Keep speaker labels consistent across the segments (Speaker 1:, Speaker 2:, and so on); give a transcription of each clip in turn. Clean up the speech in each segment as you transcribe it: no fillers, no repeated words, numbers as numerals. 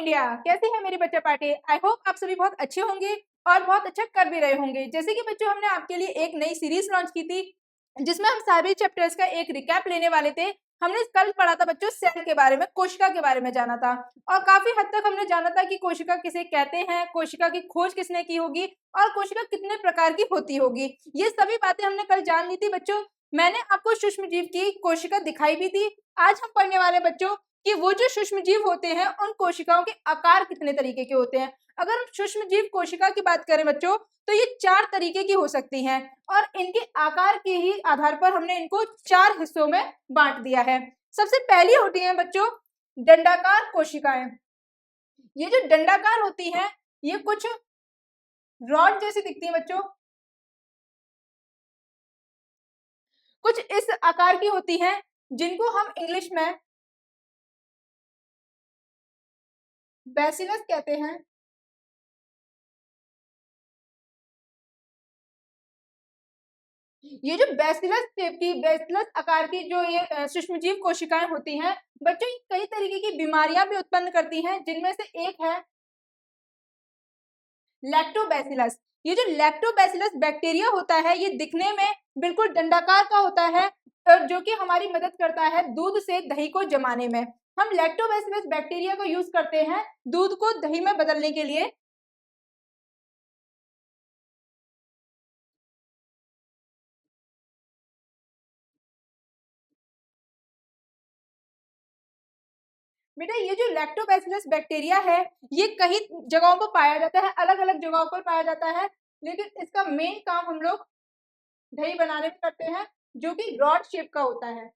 Speaker 1: India, कैसे हैं मेरे बच्चा पार्टी। आई होप आप सभी बहुत अच्छे होंगे और बहुत अच्छा कर भी रहे होंगे। जैसे कि बच्चों हमने आपके लिए एक नई सीरीज लॉन्च की थी जिसमें हम सभी चैप्टर्स का एक रिकैप लेने वाले थे। हमने कल पढ़ा था बच्चों सेल के बारे में, कोशिका के बारे में जाना था और काफी हद तक हमने जाना था कि कोशिका किसे कहते हैं, कोशिका की खोज किसने की होगी और कोशिका कितने प्रकार की होती होगी। ये सभी बातें हमने कल जान ली थी बच्चों। मैंने आपको सूक्ष्म जीव की कोशिका दिखाई भी थी। आज हम पढ़ने वाले बच्चों कि वो जो सूक्ष्म जीव होते हैं उन कोशिकाओं के आकार कितने तरीके के होते हैं। अगर हम सूक्ष्म जीव कोशिका की बात करें बच्चों तो ये 4 तरीके की हो सकती हैं और इनके आकार के ही आधार पर हमने इनको 4 हिस्सों में बांट दिया है। सबसे पहली होती है बच्चों डंडाकार कोशिकाएं। ये जो डंडाकार होती हैं ये कुछ रॉड जैसी दिखती है बच्चों, कुछ इस आकार की होती हैं जिनको हम इंग्लिश में बैसिलस कहते हैं। ये जो बैसिलस शेप की, बैसिलस आकार की जो ये सूक्ष्मजीव कोशिकाएं होती हैं बच्चों, ये कई तरीके की बीमारियां भी उत्पन्न करती हैं जिनमें से एक है लैक्टोबैसिलस। ये जो लैक्टोबैसिलस बैक्टीरिया होता है ये दिखने में बिल्कुल डंडाकार का होता है और जो कि हमारी मदद करता है दूध से दही को जमाने में। हम लैक्टोबैसिलस बैक्टीरिया को यूज करते हैं दूध को दही में बदलने के लिए। बेटा ये जो लैक्टोबैसिलस बैक्टीरिया है ये कई जगहों पर पाया जाता है, अलग अलग जगहों पर पाया जाता है, लेकिन इसका मेन काम हम लोग दही बनाने में करते हैं जो कि रॉड शेप का होता है।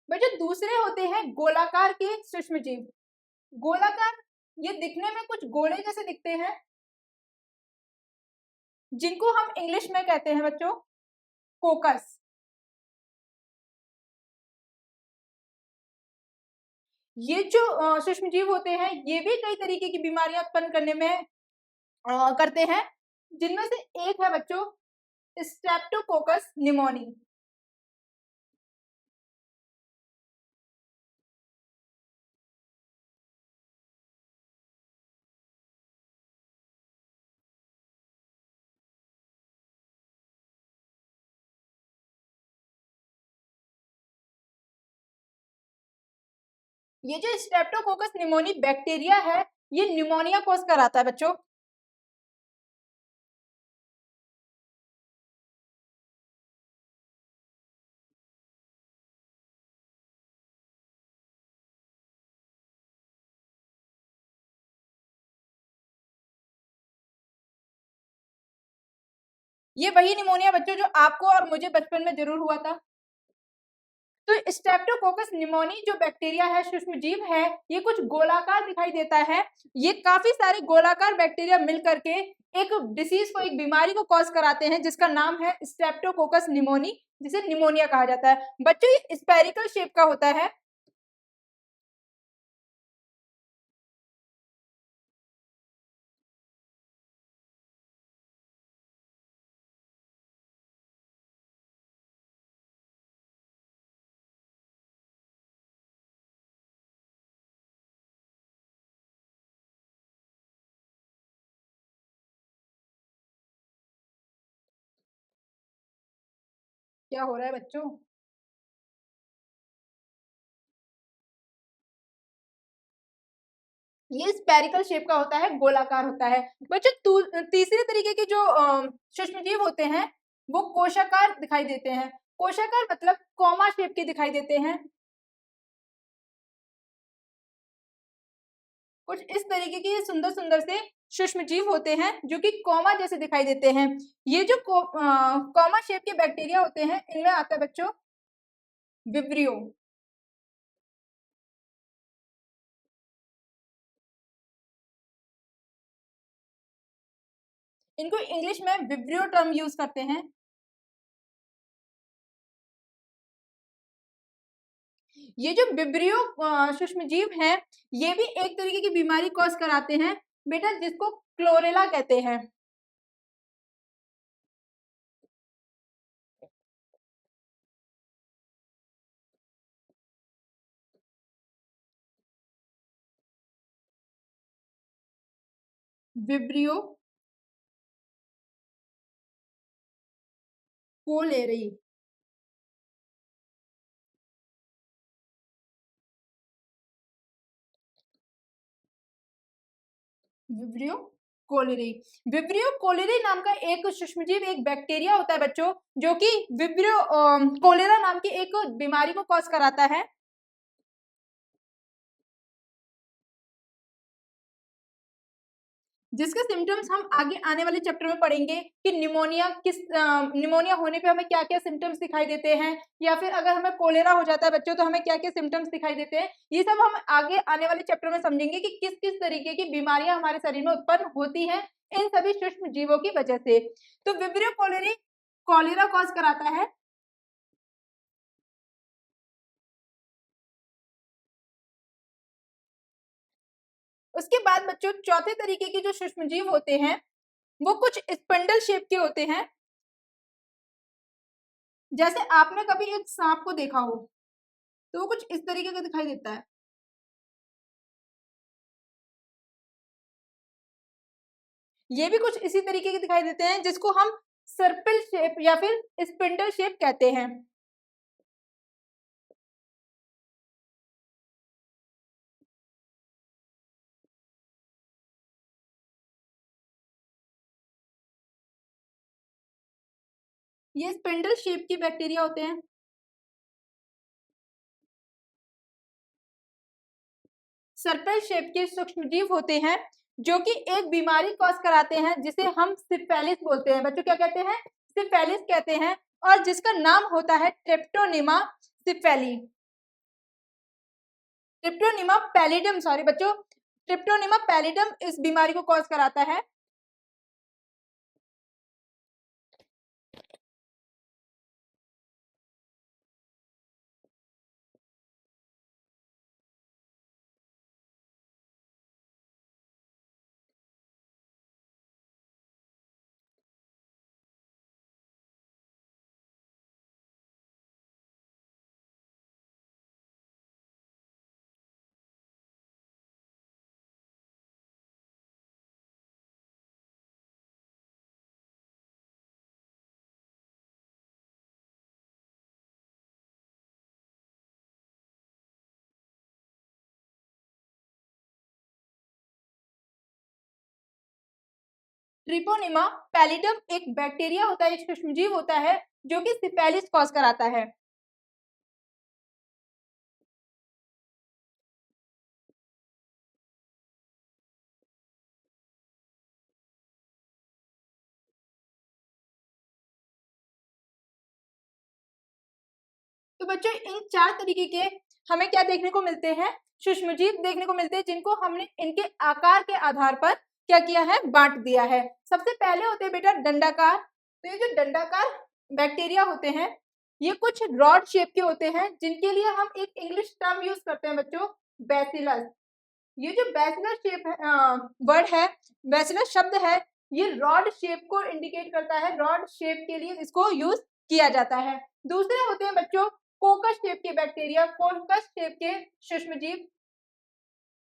Speaker 1: बेटा दूसरे होते हैं गोलाकार के सूक्ष्मजीव। गोलाकार ये दिखने में कुछ गोले जैसे दिखते हैं जिनको हम इंग्लिश में कहते हैं बच्चों कोकस। ये जो सूक्ष्मजीव होते हैं ये भी कई तरीके की बीमारियां उत्पन्न करने में करते हैं, जिनमें से एक है बच्चों स्ट्रेप्टोकोकस निमोनी। ये जो स्ट्रेप्टोकोकस निमोनी बैक्टीरिया है ये न्यूमोनिया कॉज कराता है बच्चों। ये वही निमोनिया बच्चों जो आपको और मुझे बचपन में जरूर हुआ था। तो स्ट्रेप्टोकोकस निमोनी जो बैक्टीरिया है, सूक्ष्म जीव है, ये कुछ गोलाकार दिखाई देता है। ये काफी सारे गोलाकार बैक्टीरिया मिल करके एक डिसीज को, एक बीमारी को कॉज कराते हैं जिसका नाम है स्ट्रेप्टोकोकस निमोनी, जिसे निमोनिया कहा जाता है। बच्चों ये स्पेरिकल शेप का होता है। क्या हो रहा है बच्चों? ये स्पेरिकल शेप का होता है, गोलाकार होता है। बच्चों तीसरे तरीके के जो सूक्ष्मजीव होते हैं वो कोशाकार दिखाई देते हैं। कोशाकार मतलब कॉमा शेप के दिखाई देते हैं। कुछ इस तरीके के सुंदर सुंदर से सूक्ष्मजीव होते हैं जो कि कॉमा जैसे दिखाई देते हैं। ये जो कॉमा शेप के बैक्टीरिया होते हैं इनमें आता है बच्चों विब्रियो। इनको इंग्लिश में विब्रियो टर्म यूज करते हैं। ये जो विब्रियो सूक्ष्मजीव हैं ये भी एक तरीके की बीमारी कॉज कराते हैं बेटा, जिसको क्लोरेला कहते हैं। Vibrio cholerae. Vibrio cholerae. Vibrio cholerae नाम का एक सूक्ष्मजीव, एक बैक्टीरिया होता है बच्चों, जो कि विब्रियो कोलेरा नाम की एक बीमारी को कॉज कराता है। जिसके सिम्टम्स हम आगे आने वाले चैप्टर में पढ़ेंगे कि निमोनिया होने पे हमें क्या क्या सिम्टम्स दिखाई देते हैं, या फिर अगर हमें कोलेरा हो जाता है बच्चों तो हमें क्या क्या सिम्टम्स दिखाई देते हैं। ये सब हम आगे आने वाले चैप्टर में समझेंगे कि किस किस तरीके की बीमारियां हमारे शरीर में उत्पन्न होती हैं इन सभी सूक्ष्म जीवों की वजह से। तो विब्रियो कोलेरी कोलेरा कॉज कराता है। उसके बाद बच्चों चौथे तरीके के जो सूक्ष्म जीव होते हैं वो कुछ स्पिंडल शेप के होते हैं। जैसे आपने कभी एक सांप को देखा हो तो वो कुछ इस तरीके का दिखाई देता है। ये भी कुछ इसी तरीके के दिखाई देते हैं, जिसको हम सर्पिल शेप या फिर स्पिंडल शेप कहते हैं। ये स्पिंडल शेप के बैक्टीरिया होते हैं। सर्पिल शेप के सूक्ष्मजीव होते हैं जो कि एक बीमारी कॉज कराते हैं जिसे हम सिफेलिस बोलते हैं। बच्चों क्या कहते हैं? सिफेलिस कहते हैं, और जिसका नाम होता है ट्रिप्टोनिमा सिफेली। ट्रिप्टोनिमा पैलिडम, सॉरी बच्चों, ट्रिप्टोनिमा पैलिडम इस बीमारी को कॉज कराता है। ट्रिपोनिमा पैलिडम एक बैक्टीरिया होता है, एक सूक्ष्मजीव होता है जो कि सिफेलिस कॉज कराता है। तो बच्चों इन चार तरीके के हमें क्या देखने को मिलते हैं? सूक्ष्मजीव देखने को मिलते हैं, जिनको हमने इनके आकार के आधार पर क्या किया है? बांट दिया है। सबसे पहले होते हैं बेटा डंडाकार। तो ये जो डंडाकार बैक्टीरिया होते हैं ये कुछ रॉड शेप के होते हैं, जिनके लिए हम एक इंग्लिश टर्म यूज करते हैं बच्चों, बैसिलस। ये जो बैसिलस शेप है, वर्ड है, बैसिलस शब्द है, ये रॉड शेप को इंडिकेट करता है। रॉड शेप के लिए इसको यूज किया जाता है। दूसरे होते हैं बच्चों कोकस शेप के बैक्टीरिया, कोकस शेप के सूक्ष्मजीव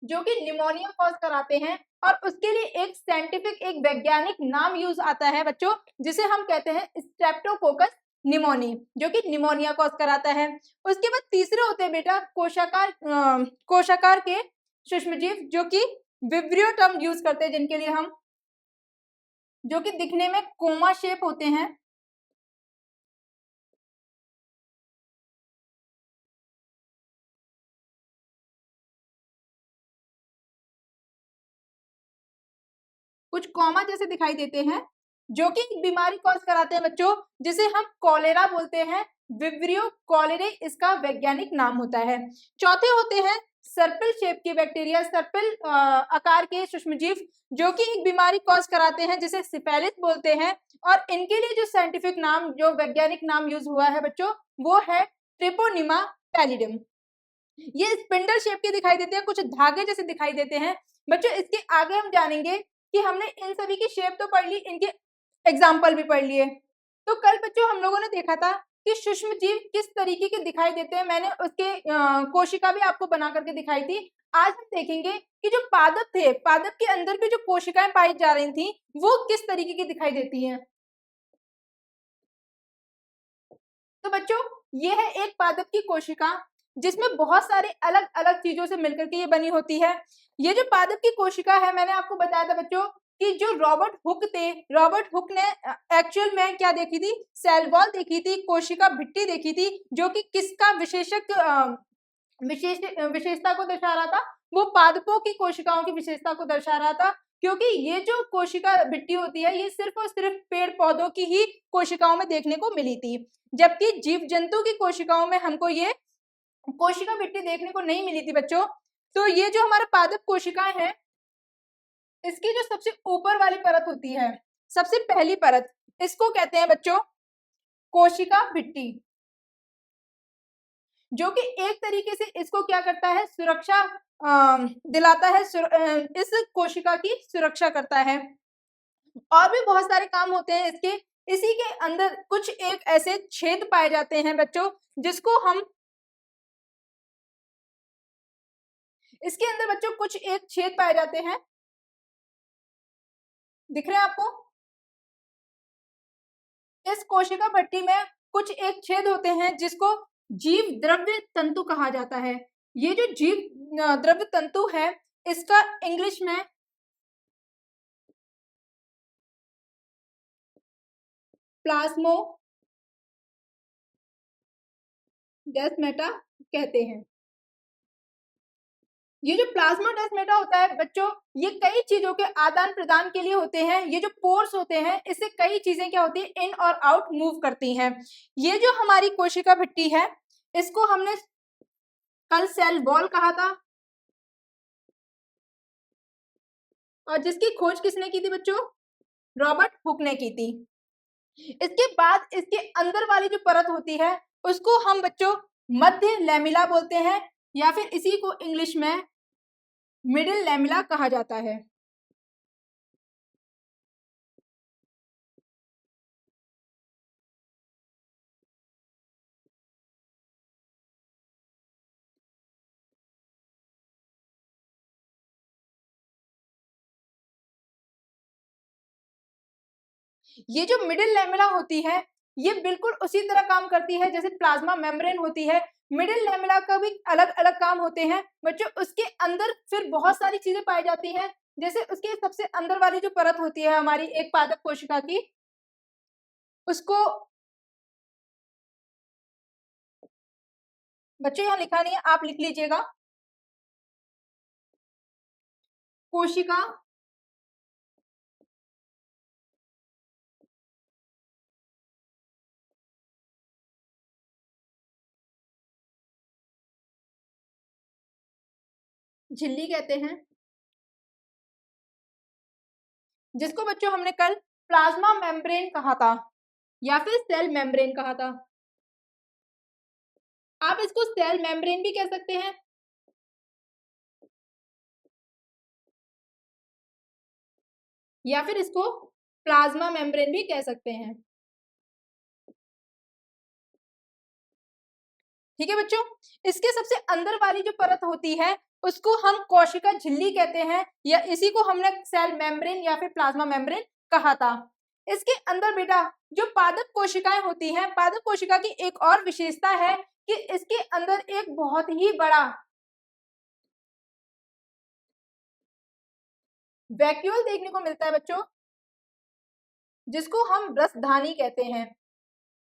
Speaker 1: जो कि निमोनिया कॉज कराते हैं, और उसके लिए एक साइंटिफिक, एक वैज्ञानिक नाम यूज आता है बच्चों, जिसे हम कहते हैं स्ट्रेप्टोकोकस निमोनी, जो कि निमोनिया कॉज कराता है। उसके बाद तीसरे होते हैं बेटा कोशाकार के सूक्ष्मजीव जो कि विब्रियो टर्म यूज करते हैं, जिनके लिए हम, जो कि दिखने में कोमा शेप होते हैं। कुछ कॉमा जैसे दिखाई देते हैं, जो कि बीमारी कॉज कराते हैं बच्चों, जिसे हम कॉलेरा बोलते हैं। विब्रियो कॉलेरे इसका वैज्ञानिक नाम होता है। चौथे होते हैं सर्पिल शेप के बैक्टीरिया, सर्पिल आकार के सूक्ष्मजीव जो कि एक बीमारी कॉज कराते हैं, जिसे सिफेलिस बोलते हैं। और इनके लिए जो साइंटिफिक नाम, जो वैज्ञानिक नाम यूज हुआ है बच्चों, वो है ट्रिपोनिमा पैलिडम। ये स्पिंडल शेप के दिखाई देते हैं, कुछ धागे जैसे दिखाई देते हैं। बच्चों इसके आगे हम जानेंगे कि हमने इन सभी की शेप तो पढ़ ली, इनके एग्जाम्पल भी पढ़ लिए। तो कल बच्चों हम लोगों ने देखा था कि सूक्ष्म जीव किस तरीके के दिखाई देते हैं। मैंने उसके कोशिका भी आपको बना करके दिखाई थी। आज हम देखेंगे कि जो पादप थे, पादप के अंदर की जो कोशिकाएं पाई जा रही थी वो किस तरीके की दिखाई देती हैं। तो बच्चों, ये है एक पादप की कोशिका जिसमें बहुत सारे अलग अलग चीजों से मिलकर के ये बनी होती है। ये जो पादप की कोशिका है, मैंने आपको बताया था बच्चों कि जो रॉबर्ट हुक थे, रॉबर्ट हुक ने एक्चुअल में क्या देखी थी, सेल वॉल देखी थी, कोशिका भित्ति देखी थी, जो कि किसका विशेषता को दर्शा रहा था, वो पादपों की कोशिकाओं की विशेषता को दर्शा रहा था। क्योंकि ये जो कोशिका भित्ति होती है ये सिर्फ और सिर्फ पेड़ पौधों की ही कोशिकाओं में देखने को मिली थी, जबकि जीव जंतु की कोशिकाओं में हमको ये कोशिका भित्ति देखने को नहीं मिली थी बच्चों। तो ये जो हमारा पादप कोशिकाएं हैं, इसकी जो सबसे ऊपर वाली परत होती है, सबसे पहली परत, इसको कहते हैं बच्चों कोशिका भित्ति, जो कि एक तरीके से इसको क्या करता है, सुरक्षा दिलाता है, इस कोशिका की सुरक्षा करता है। और भी बहुत सारे काम होते हैं इसके। इसी के अंदर कुछ एक ऐसे छेद पाए जाते हैं बच्चों, जिसको हम, इसके अंदर बच्चों कुछ एक छेद पाए जाते हैं, दिख रहे हैं आपको। इस कोशिका भट्टी में कुछ एक छेद होते हैं जिसको जीव द्रव्य तंतु कहा जाता है। ये जो जीव द्रव्य तंतु है, इसका इंग्लिश में प्लाज्मो डेस्मेटा कहते हैं। ये जो प्लाज्माडेस्माटा होता है बच्चों, ये कई चीजों के आदान प्रदान के लिए होते हैं। ये जो पोर्स होते हैं, इससे कई चीजें क्या होती है, इन और आउट मूव करती हैं। ये जो हमारी कोशिका भित्ति है, इसको हमने कल सेल वॉल कहा था, और जिसकी खोज किसने की थी बच्चों, रॉबर्ट हुक ने की थी। इसके बाद इसके अंदर वाली जो परत होती है उसको हम बच्चों मध्य लैमिला बोलते हैं, या फिर इसी को इंग्लिश में मिडिल लैमिला कहा जाता है। ये जो मिडिल लैमेला होती है, ये बिल्कुल उसी तरह काम करती है जैसे प्लाज्मा मेम्ब्रेन होती है। मिडिल लैमेला का भी अलग अलग काम होते हैं बच्चों। उसके अंदर फिर बहुत सारी चीजें पाई जाती हैं, जैसे उसके सबसे अंदर वाली जो परत होती है हमारी एक पादप कोशिका की, उसको बच्चों यहाँ लिखा नहीं है, आप लिख लीजिएगा, कोशिका झिल्ली कहते हैं, जिसको बच्चों हमने कल प्लाज्मा मेम्ब्रेन कहा था या फिर सेल मेम्ब्रेन कहा था। आप इसको सेल मेम्ब्रेन भी कह सकते हैं, या फिर इसको प्लाज्मा मेम्ब्रेन भी कह सकते हैं। ठीक है बच्चों, इसके सबसे अंदर वाली जो परत होती है उसको हम कोशिका झिल्ली कहते हैं, या इसी को हमने सेल मेम्ब्रेन या फिर प्लाज्मा मेम्ब्रेन कहा था। इसके अंदर बेटा जो पादप कोशिकाएं होती हैं, पादप कोशिका की एक और विशेषता है कि इसके अंदर एक बहुत ही बड़ा वैक्यूल देखने को मिलता है बच्चों, जिसको हम रसधानी कहते हैं।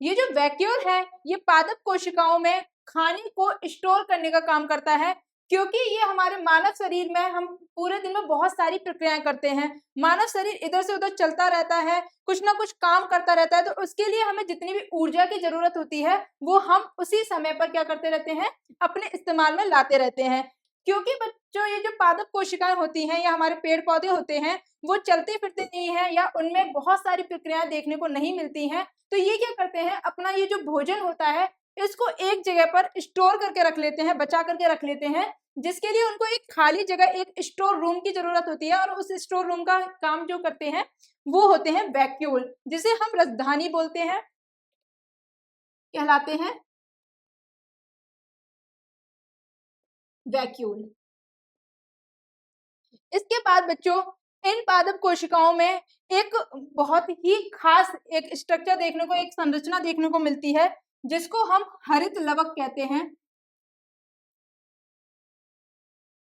Speaker 1: ये जो वैक्यूल है, ये पादप कोशिकाओं में खाने को स्टोर करने का काम करता है, क्योंकि ये हमारे मानव शरीर में हम पूरे दिन में बहुत सारी प्रक्रियाएं करते हैं। मानव शरीर इधर से उधर चलता रहता है, कुछ ना कुछ काम करता रहता है, तो उसके लिए हमें जितनी भी ऊर्जा की जरूरत होती है वो हम उसी समय पर क्या करते रहते हैं, अपने इस्तेमाल में लाते रहते हैं। क्योंकि बच्चों ये जो पादप कोशिकाएं होती हैं या हमारे पेड़ पौधे होते हैं, वो चलते फिरते नहीं है या उनमें बहुत सारी प्रक्रियाएं देखने को नहीं मिलती हैं, तो ये क्या करते हैं, अपना ये जो भोजन होता है इसको एक जगह पर स्टोर करके रख लेते हैं, बचा करके रख लेते हैं, जिसके लिए उनको एक खाली जगह, एक स्टोर रूम की जरूरत होती है, और उस स्टोर रूम का काम जो करते हैं वो होते हैं वैक्यूल, जिसे हम रसधानी बोलते हैं, कहलाते हैं वैक्यूल। इसके बाद बच्चों इन पादप कोशिकाओं में एक बहुत ही खास एक स्ट्रक्चर देखने को, एक संरचना देखने को मिलती है जिसको हम हरित लवक कहते हैं।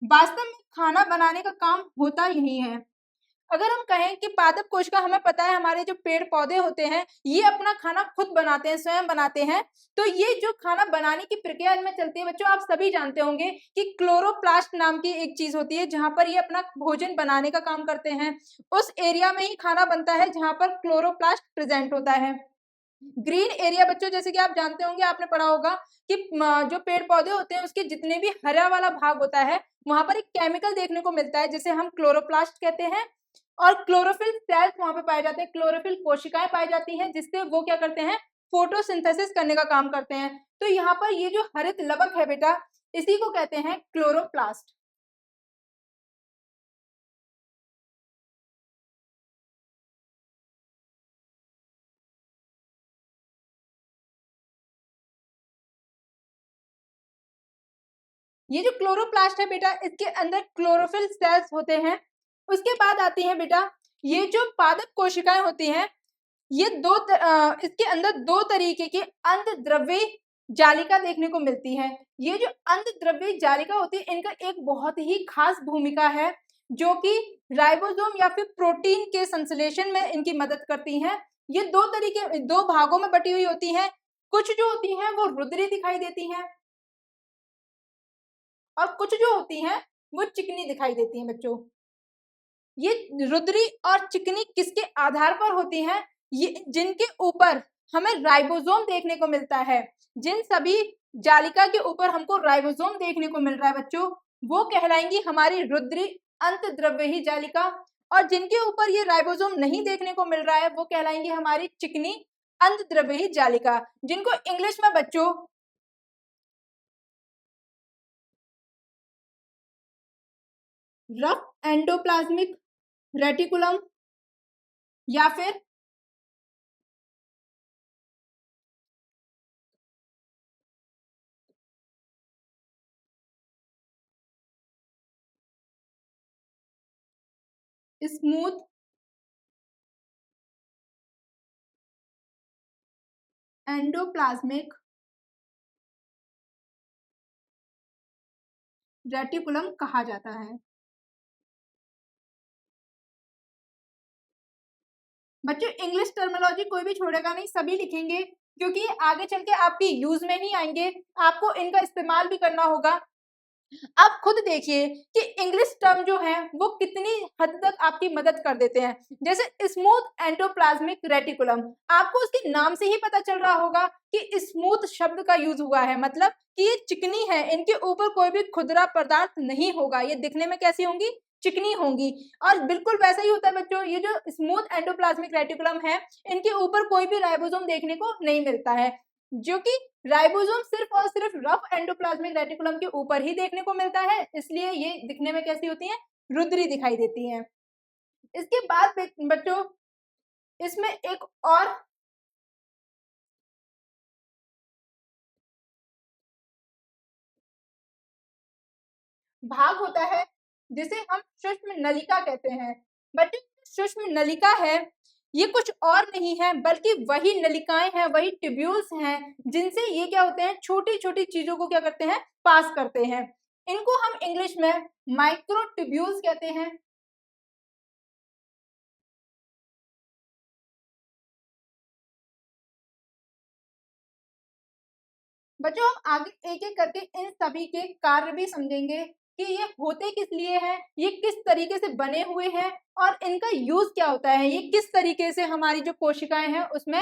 Speaker 1: वास्तव में खाना बनाने का काम होता यही है। अगर हम कहें कि पादप कोशिका, हमें पता है हमारे जो पेड़ पौधे होते हैं ये अपना खाना खुद बनाते हैं, स्वयं बनाते हैं। तो ये जो खाना बनाने की प्रक्रिया इनमें चलती है बच्चों, आप सभी जानते होंगे कि क्लोरोप्लास्ट नाम की एक चीज होती है जहां पर ये अपना भोजन बनाने का काम करते हैं। उस एरिया में ही खाना बनता है जहां पर क्लोरोप्लास्ट प्रेजेंट होता है। ग्रीन एरिया बच्चों, जैसे कि आप जानते होंगे, आपने पढ़ा होगा कि जो पेड़ पौधे होते हैं उसके जितने भी हरा वाला भाग होता है वहां पर एक केमिकल देखने को मिलता है जिसे हम क्लोरोप्लास्ट कहते हैं। और क्लोरोफिल सेल्स वहां पे पाए जाते हैं, क्लोरोफिल कोशिकाएं पाई जाती हैं जिससे वो क्या करते हैं, फोटोसिंथेसिस करने का काम करते हैं। तो यहाँ पर ये जो हरित लवक है बेटा, इसी को कहते हैं क्लोरोप्लास्ट। ये जो क्लोरोप्लास्ट है बेटा, इसके अंदर क्लोरोफिल सेल्स होते हैं। उसके बाद आती है बेटा ये जो पादप कोशिकाएं होती हैं, ये इसके अंदर दो तरीके की अंतद्रव्यी जालिका देखने को मिलती है। ये जो अंतद्रव्यी जालिका होती है इनका एक बहुत ही खास भूमिका है जो कि राइबोसोम या फिर प्रोटीन के संश्लेषण में इनकी मदद करती हैं। ये दो भागों में बटी हुई होती हैं। कुछ जो होती हैं वो रुद्री दिखाई देती हैं और कुछ जो होती हैं वो चिकनी दिखाई देती हैं बच्चों। ये रुद्री और चिकनी किसके आधार पर होती हैं, ये जिनके ऊपर हमें राइबोसोम देखने को मिलता है। जिन सभी जालिका के ऊपर हमको राइबोसोम देखने को मिल रहा है बच्चों, वो कहलाएंगी हमारी रुद्री अंतद्रव्यही जालिका। और जिनके ऊपर ये राइबोसोम नहीं देखने को मिल रहा है वो कहलाएंगी हमारी चिकनी अंतद्रव्यही जालिका, जिनको इंग्लिश में बच्चों रफ एंडोप्लाज्मिक रेटिकुलम या फिर स्मूथ एंडोप्लाज्मिक रेटिकुलम कहा जाता है। बच्चों इंग्लिश टर्मिनोलॉजी कोई भी छोड़ेगा नहीं, सभी लिखेंगे क्योंकि ये आगे चल के आपकी यूज में ही आएंगे, आपको इनका इस्तेमाल भी करना होगा। आप खुद देखिए कि इंग्लिश टर्म जो है वो कितनी हद तक आपकी मदद कर देते हैं। जैसे स्मूथ एंडोप्लाज्मिक रेटिकुलम, आपको उसके नाम से ही पता चल रहा होगा कि स्मूथ शब्द का यूज हुआ है, मतलब कि ये चिकनी है, इनके ऊपर कोई भी खुरदरा पदार्थ नहीं होगा, ये दिखने में कैसी होंगी, चिकनी होंगी। और बिल्कुल वैसा ही होता है बच्चों, ये जो स्मूथ एंडोप्लाज्मिक रेटिकुलम है इनके ऊपर कोई भी राइबोसोम देखने को नहीं मिलता है, जो कि राइबोसोम सिर्फ और सिर्फ रफ एंडोप्लाज्मिक रेटिकुलम के ऊपर ही देखने को मिलता है, इसलिए ये दिखने में कैसी होती हैं, रुद्री दिखाई देती हैं। इसके बाद बच्चों इसमें एक और भाग होता है जिसे हम सूक्ष्म नलिका कहते हैं। बच्चों सूक्ष्म नलिका है ये कुछ और नहीं है बल्कि वही नलिकाएं हैं, वही ट्यूब्यूल्स हैं जिनसे ये क्या होते हैं, छोटी छोटी चीजों को क्या करते हैं, पास करते हैं। इनको हम इंग्लिश में माइक्रो ट्यूब्यूल्स कहते हैं। बच्चों हम आगे एक एक करके इन सभी के कार्य भी समझेंगे कि ये होते किस लिए हैं, ये किस तरीके से बने हुए हैं और इनका यूज क्या होता है, ये किस तरीके से हमारी जो कोशिकाएं हैं उसमें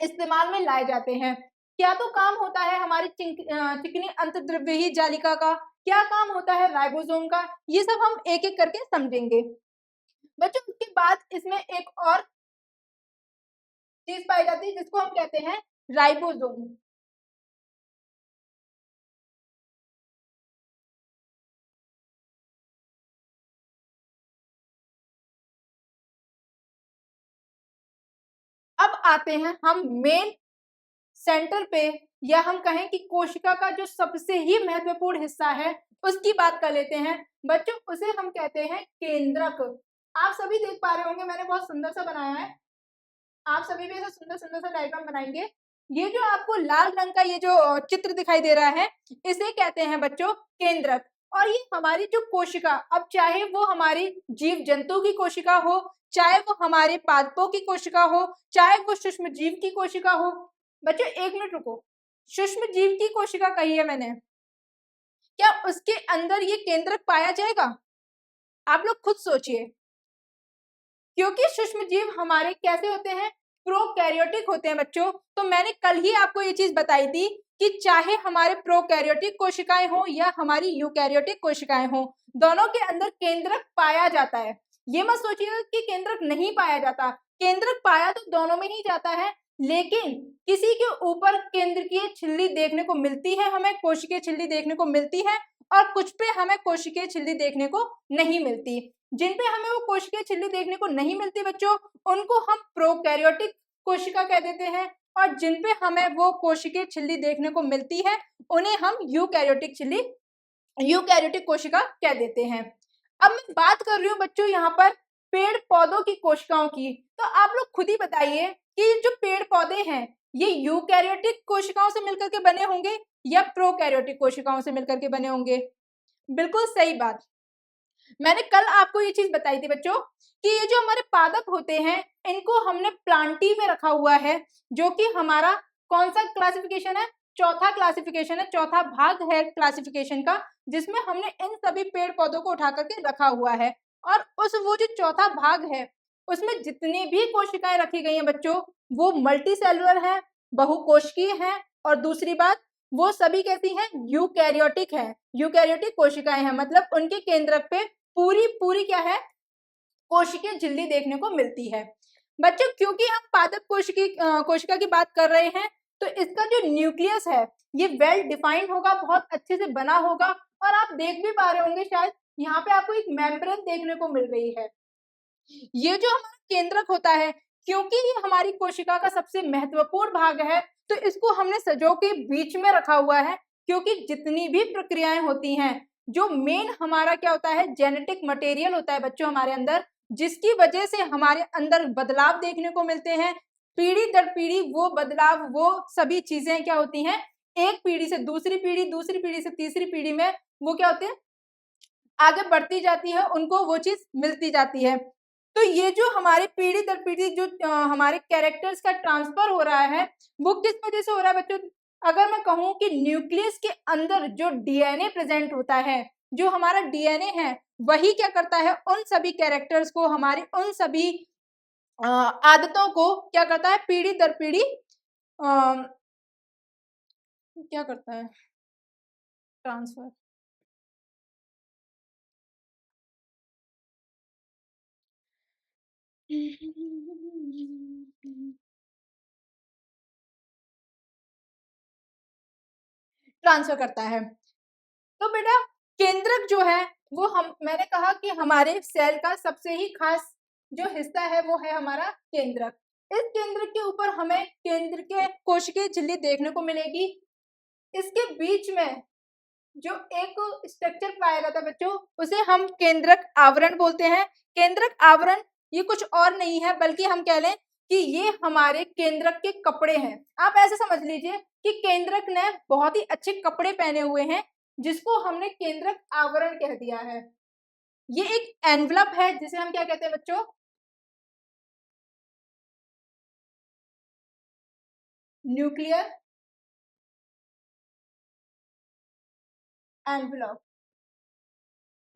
Speaker 1: इस्तेमाल में लाए जाते हैं। क्या तो काम होता है हमारी चिकनी अंतर्द्रव्यही जालिका का, क्या काम होता है राइबोसोम का, ये सब हम एक एक करके समझेंगे। बच्चों उसके बाद इसमें एक और चीज पाई जाती है जिसको हम कहते हैं राइबोसोम। अब आते हैं हम मेन सेंटर पे या हम कहें कि कोशिका का जो सबसे ही महत्वपूर्ण हिस्सा है उसकी बात कर लेते हैं बच्चों, उसे हम कहते हैं केंद्रक। आप सभी देख पा रहे होंगे मैंने बहुत सुंदर सा बनाया है, आप सभी भी ऐसा सुंदर सुंदर सा डायग्राम बनाएंगे। ये जो आपको लाल रंग का ये जो चित्र दिखाई दे रहा है इसे कहते हैं बच्चों केंद्रक। और ये हमारी जो कोशिका, अब चाहे वो हमारी जीव जंतु की कोशिका हो, चाहे वो हमारे पादपों की कोशिका हो, चाहे वो सूक्ष्म जीव की कोशिका हो। बच्चों एक मिनट रुको, सूक्ष्म जीव की कोशिका कही है मैंने, क्या उसके अंदर ये केंद्रक पाया जाएगा? आप लोग खुद सोचिए, क्योंकि सूक्ष्म जीव हमारे कैसे होते हैं, प्रोकैरियोटिक होते हैं बच्चों। तो मैंने कल ही आपको ये चीज बताई थी कि चाहे हमारे प्रोकैरियोटिक कोशिकाएं हो या हमारी यूकैरियोटिक कोशिकाएं हो, दोनों के अंदर केंद्रक पाया जाता है। ये मत सोचिएगा कि केंद्रक नहीं पाया जाता, केंद्रक पाया तो दोनों में ही जाता है, लेकिन किसी के ऊपर केंद्रकीय झिल्ली देखने को मिलती है, हमें कोशिकीय झिल्ली देखने को मिलती है, और कुछ पे हमें कोशिकीय झिल्ली देखने को नहीं मिलती। जिन पे हमें वो कोशिकीय झिल्ली देखने को नहीं मिलती बच्चों, उनको हम प्रोकैरियोटिक कोशिका कह देते हैं, और जिन पे हमें वो कोशिकीय झिल्ली देखने को मिलती है उन्हें हम यूकैरियोटिक कोशिका कह देते हैं। अब मैं बात कर रही हूँ बच्चों यहाँ पर पेड़ पौधों की कोशिकाओं की, तो आप लोग खुद ही बताइए कि जो पेड़ पौधे हैं ये यूकैरियोटिक कोशिकाओं से मिलकर के बने होंगे या प्रोकैरियोटिक कोशिकाओं से मिलकर के बने होंगे? बिल्कुल सही बात। मैंने कल आपको ये चीज बताई थी बच्चों कि ये जो हमारे पादप होते हैं इनको हमने प्लांटी में रखा हुआ है, जो कि हमारा कौन सा क्लासिफिकेशन है, चौथा क्लासिफिकेशन है, चौथा भाग है क्लासिफिकेशन का, जिसमें हमने इन सभी पेड़ पौधों को उठा करके रखा हुआ है। और वो जो चौथा भाग है उसमें जितनी भी कोशिकाएं रखी गई हैं बच्चों वो मल्टी सेलुलर है, बहुकोशिकीय है, और दूसरी बात वो सभी कैसी हैं, यूकैरियोटिक है, यूकैरियोटिक कोशिकाएं हैं, मतलब उनके केंद्रक पे पूरी पूरी क्या है, कोशिकीय झिल्ली देखने को मिलती है। बच्चों क्योंकि हम पादप कोशिका की बात कर रहे हैं तो इसका जो न्यूक्लियस है ये वेल डिफाइंड होगा, बहुत अच्छे से बना होगा, और आप देख भी पा रहे होंगे शायद यहाँ पे आपको एक मेम्ब्रेन देखने को मिल रही है। ये जो हमारा केंद्रक होता है, क्योंकि ये हमारी कोशिका का सबसे महत्वपूर्ण भाग है तो इसको हमने सजो के बीच में रखा हुआ है, क्योंकि जितनी भी प्रक्रियाएं होती हैं, जो मेन हमारा क्या होता है, जेनेटिक मटेरियल होता है बच्चों हमारे अंदर, जिसकी वजह से हमारे अंदर बदलाव देखने को मिलते हैं पीढ़ी दर पीढ़ी, वो बदलाव वो सभी चीजें क्या होती हैं, एक पीढ़ी से दूसरी पीढ़ी, दूसरी पीढ़ी से तीसरी पीढ़ी में वो क्या होते हैं, आगे बढ़ती जाती है, उनको वो चीज मिलती जाती है। तो ये जो हमारे पीढ़ी दर पीढ़ी जो हमारे कैरेक्टर्स का ट्रांसफर हो रहा है वो किस वजह से हो रहा है बच्चों, अगर मैं कहूँ कि न्यूक्लियस के अंदर जो डीएनए प्रेजेंट होता है, जो हमारा डीएनए है वही क्या करता है, उन सभी कैरेक्टर्स को, हमारे उन सभी आदतों को क्या करता है, पीढ़ी दर पीढ़ी क्या करता है, ट्रांसफर। ट्रांसफर करता है। तो बेटा केंद्रक जो है वो मैंने कहा कि हमारे सेल का सबसे ही खास जो हिस्सा है वो है हमारा केंद्रक। इस केंद्रक के ऊपर हमें केंद्र के कोशिकीय झिल्ली देखने को मिलेगी। इसके बीच में जो एक स्ट्रक्चर पाया जाता है बच्चों उसे हम केंद्रक आवरण बोलते हैं। केंद्रक आवरण ये कुछ और नहीं है बल्कि हम कह लें कि ये हमारे केंद्रक के कपड़े हैं। आप ऐसे समझ लीजिए कि केंद्रक ने बहुत ही अच्छे कपड़े पहने हुए हैं जिसको हमने केंद्रक आवरण कह दिया है। ये एक एनवलप है जिसे हम क्या कहते हैं बच्चों, न्यूक्लियर एनवलप।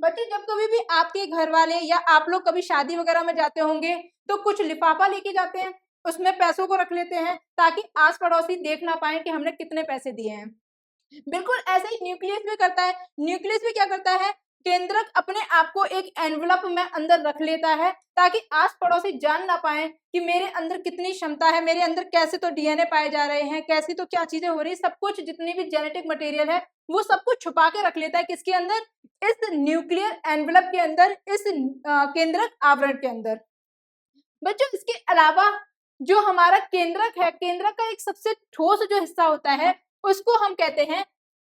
Speaker 1: बच्चे जब कभी भी आपके घर वाले या आप लोग कभी शादी वगैरह में जाते होंगे तो कुछ लिफाफा लेके जाते हैं, उसमें पैसों को रख लेते हैं ताकि आस पड़ोसी देख ना पाए कि हमने कितने पैसे दिए हैं। बिल्कुल ऐसे ही न्यूक्लियस भी करता है। न्यूक्लियस भी क्या करता है, केंद्रक अपने आप को एक एनवलप में अंदर रख लेता है ताकि आस पड़ोसी जान ना पाए कि मेरे अंदर कितनी क्षमता है, मेरे अंदर कैसे तो डीएनए पाए जा रहे हैं, कैसी तो क्या चीजें हो रही है, सब कुछ जितनी भी जेनेटिक मटेरियल है वो सब कुछ छुपा के रख लेता है। किसके अंदर, इस न्यूक्लियर एनवलप के अंदर, इस केंद्रक आवरण के अंदर। बच्चों इसके अलावा जो हमारा केंद्रक है, केंद्रक का एक सबसे ठोस जो हिस्सा होता है उसको हम कहते हैं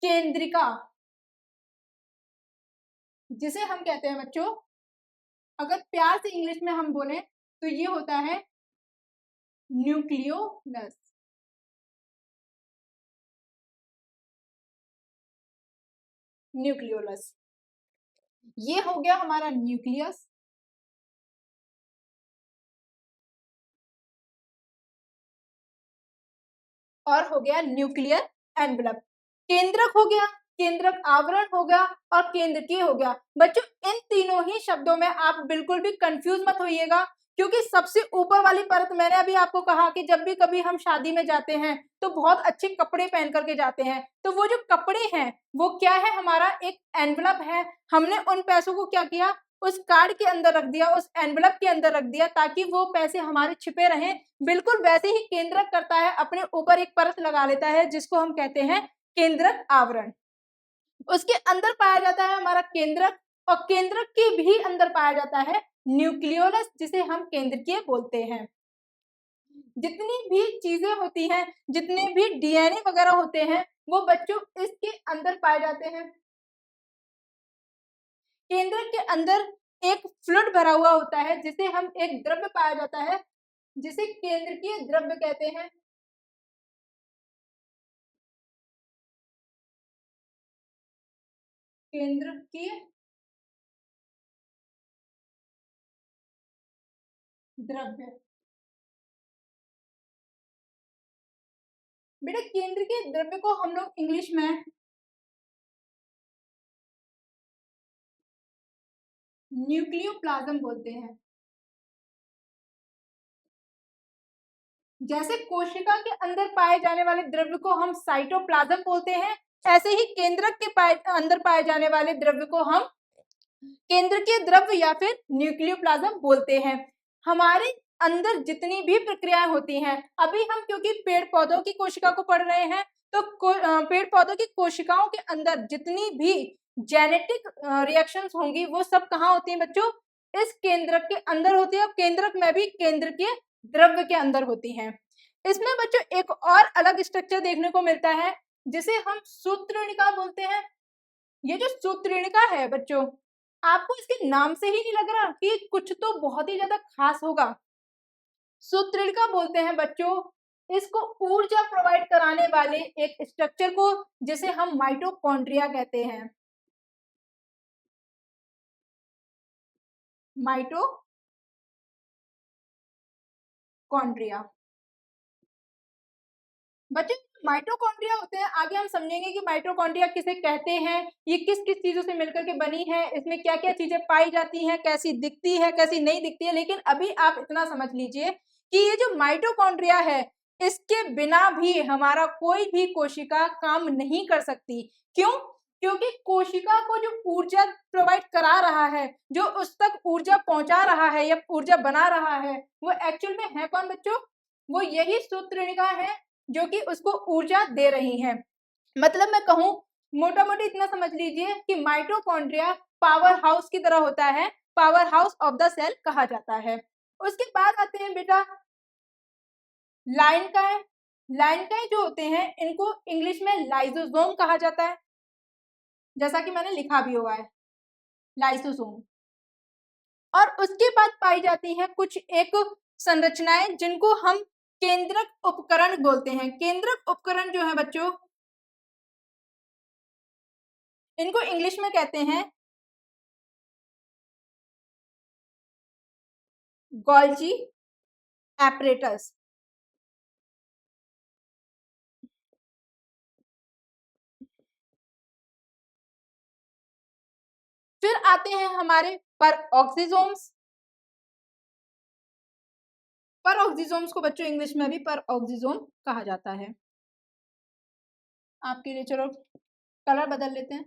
Speaker 1: केंद्रिका, जिसे हम कहते हैं बच्चों, अगर प्यार से इंग्लिश में हम बोलें तो ये होता है न्यूक्लियोलस। न्यूक्लियोलस, ये हो गया हमारा न्यूक्लियस। और हो गया न्यूक्लियर एनवलप। केंद्रक हो गया, केंद्रक आवरण हो गया, और केंद्रकीय हो गया। बच्चों इन तीनों ही शब्दों में आप बिल्कुल भी कंफ्यूज मत होइएगा, क्योंकि सबसे ऊपर वाली परत, मैंने अभी आपको कहा कि जब भी कभी हम शादी में जाते हैं तो बहुत अच्छे कपड़े पहन करके जाते हैं, तो वो जो कपड़े हैं वो क्या है, हमारा एक एनवलप है। हमने उन पैसों को क्या किया, उस कार्ड के अंदर रख दिया, उस एनवलप के अंदर रख दिया, ताकि वो पैसे हमारे छिपे रहें। बिल्कुल वैसे ही केंद्रक करता है, अपने ऊपर एक परत लगा लेता है जिसको हम कहते हैं केंद्रक आवरण। उसके अंदर पाया जाता है हमारा केंद्रक, और केंद्रक के भी अंदर पाया जाता है न्यूक्लियोलस, जिसे हम केंद्रकीय बोलते हैं। जितनी भी चीजें होती हैं, जितने भी डीएनए वगैरह होते हैं, वो बच्चों इसके अंदर पाए जाते हैं। केंद्रक के अंदर एक फ्लूइड भरा हुआ होता है, जिसे हम एक द्रव्य पाया जाता है, जिसे केंद्रकीय द्रव्य कहते हैं। केंद्रकीय द्रव्य। बेटा केंद्रकीय द्रव्य को हम लोग इंग्लिश में न्यूक्लियोप्लाज्म बोलते हैं। जैसे कोशिका के अंदर पाए जाने वाले द्रव्य को हम साइटोप्लाज्म बोलते हैं, ऐसे ही केंद्रक के अंदर पाए जाने वाले द्रव्य को हम केंद्रकीय द्रव्य या फिर न्यूक्लियोप्लाज्म बोलते हैं। हमारे अंदर जितनी भी प्रक्रियाएं होती हैं, अभी हम क्योंकि पेड़ पौधों की कोशिका को पढ़ रहे हैं, तो पेड़ पौधों की कोशिकाओं के अंदर जितनी भी जेनेटिक रिएक्शंस होंगी, वो सब कहाँ होती हैं बच्चों, इस केंद्रक के अंदर होती है, और केंद्रक में भी केंद्रकीय द्रव्य के अंदर होती हैं। इसमें बच्चों एक और अलग स्ट्रक्चर देखने को मिलता है, जिसे हम सूत्रणिका बोलते हैं। ये जो सूत्रणिका है बच्चों, आपको इसके नाम से ही नहीं लग रहा कि कुछ तो बहुत ही ज्यादा खास होगा। सूत्रणिका बोलते हैं बच्चों इसको ऊर्जा प्रोवाइड कराने वाले एक स्ट्रक्चर को, जिसे हम माइटोकॉन्ड्रिया कहते हैं। माइटोकॉन्ड्रिया। बच्चों माइटोकॉन्ड्रिया होते हैं, आगे हम समझेंगे कि माइटोकॉन्ड्रिया किसे कहते हैं, ये किस किस चीजों से मिलकर के बनी है, इसमें क्या क्या चीजें पाई जाती हैं, कैसी दिखती है, कैसी नहीं दिखती है। लेकिन अभी आप इतना समझ लीजिए कि ये जो माइटोकॉन्ड्रिया है, इसके बिना भी हमारा कोई भी कोशिका काम नहीं कर सकती। क्यों? क्योंकि कोशिका को जो ऊर्जा प्रोवाइड करा रहा है, जो उस तक ऊर्जा पहुंचा रहा है या ऊर्जा बना रहा है, वो एक्चुअल में है कौन बच्चों, वो यही सूत्रणिका है, जो कि उसको ऊर्जा दे रही है। मतलब मैं कहूं, मोटा मोटी इतना समझ लीजिए कि माइटोकॉन्ड्रिया पावर हाउस की तरह होता है, power house of the cell कहा जाता है। उसके बाद आते हैं बेटा लाइनकाय। लाइनकाय जो होते हैं, इनको इंग्लिश में लाइसोसोम कहा जाता है, जैसा कि मैंने लिखा भी हुआ है, लाइसोसोम। और उसके बाद पाई जाती हैं कुछ एक संरचनाएं, जिनको हम केंद्रक उपकरण बोलते हैं। केंद्रक उपकरण जो है बच्चों, इनको इंग्लिश में कहते हैं गोल्जी एपरेटस। फिर आते हैं हमारे पर ऑक्सीजोम्स। पर ऑक्सीजोम्स को बच्चों इंग्लिश में भी पर ऑक्सीजोम कहा जाता है। आपके लिए चलो कलर बदल लेते हैं।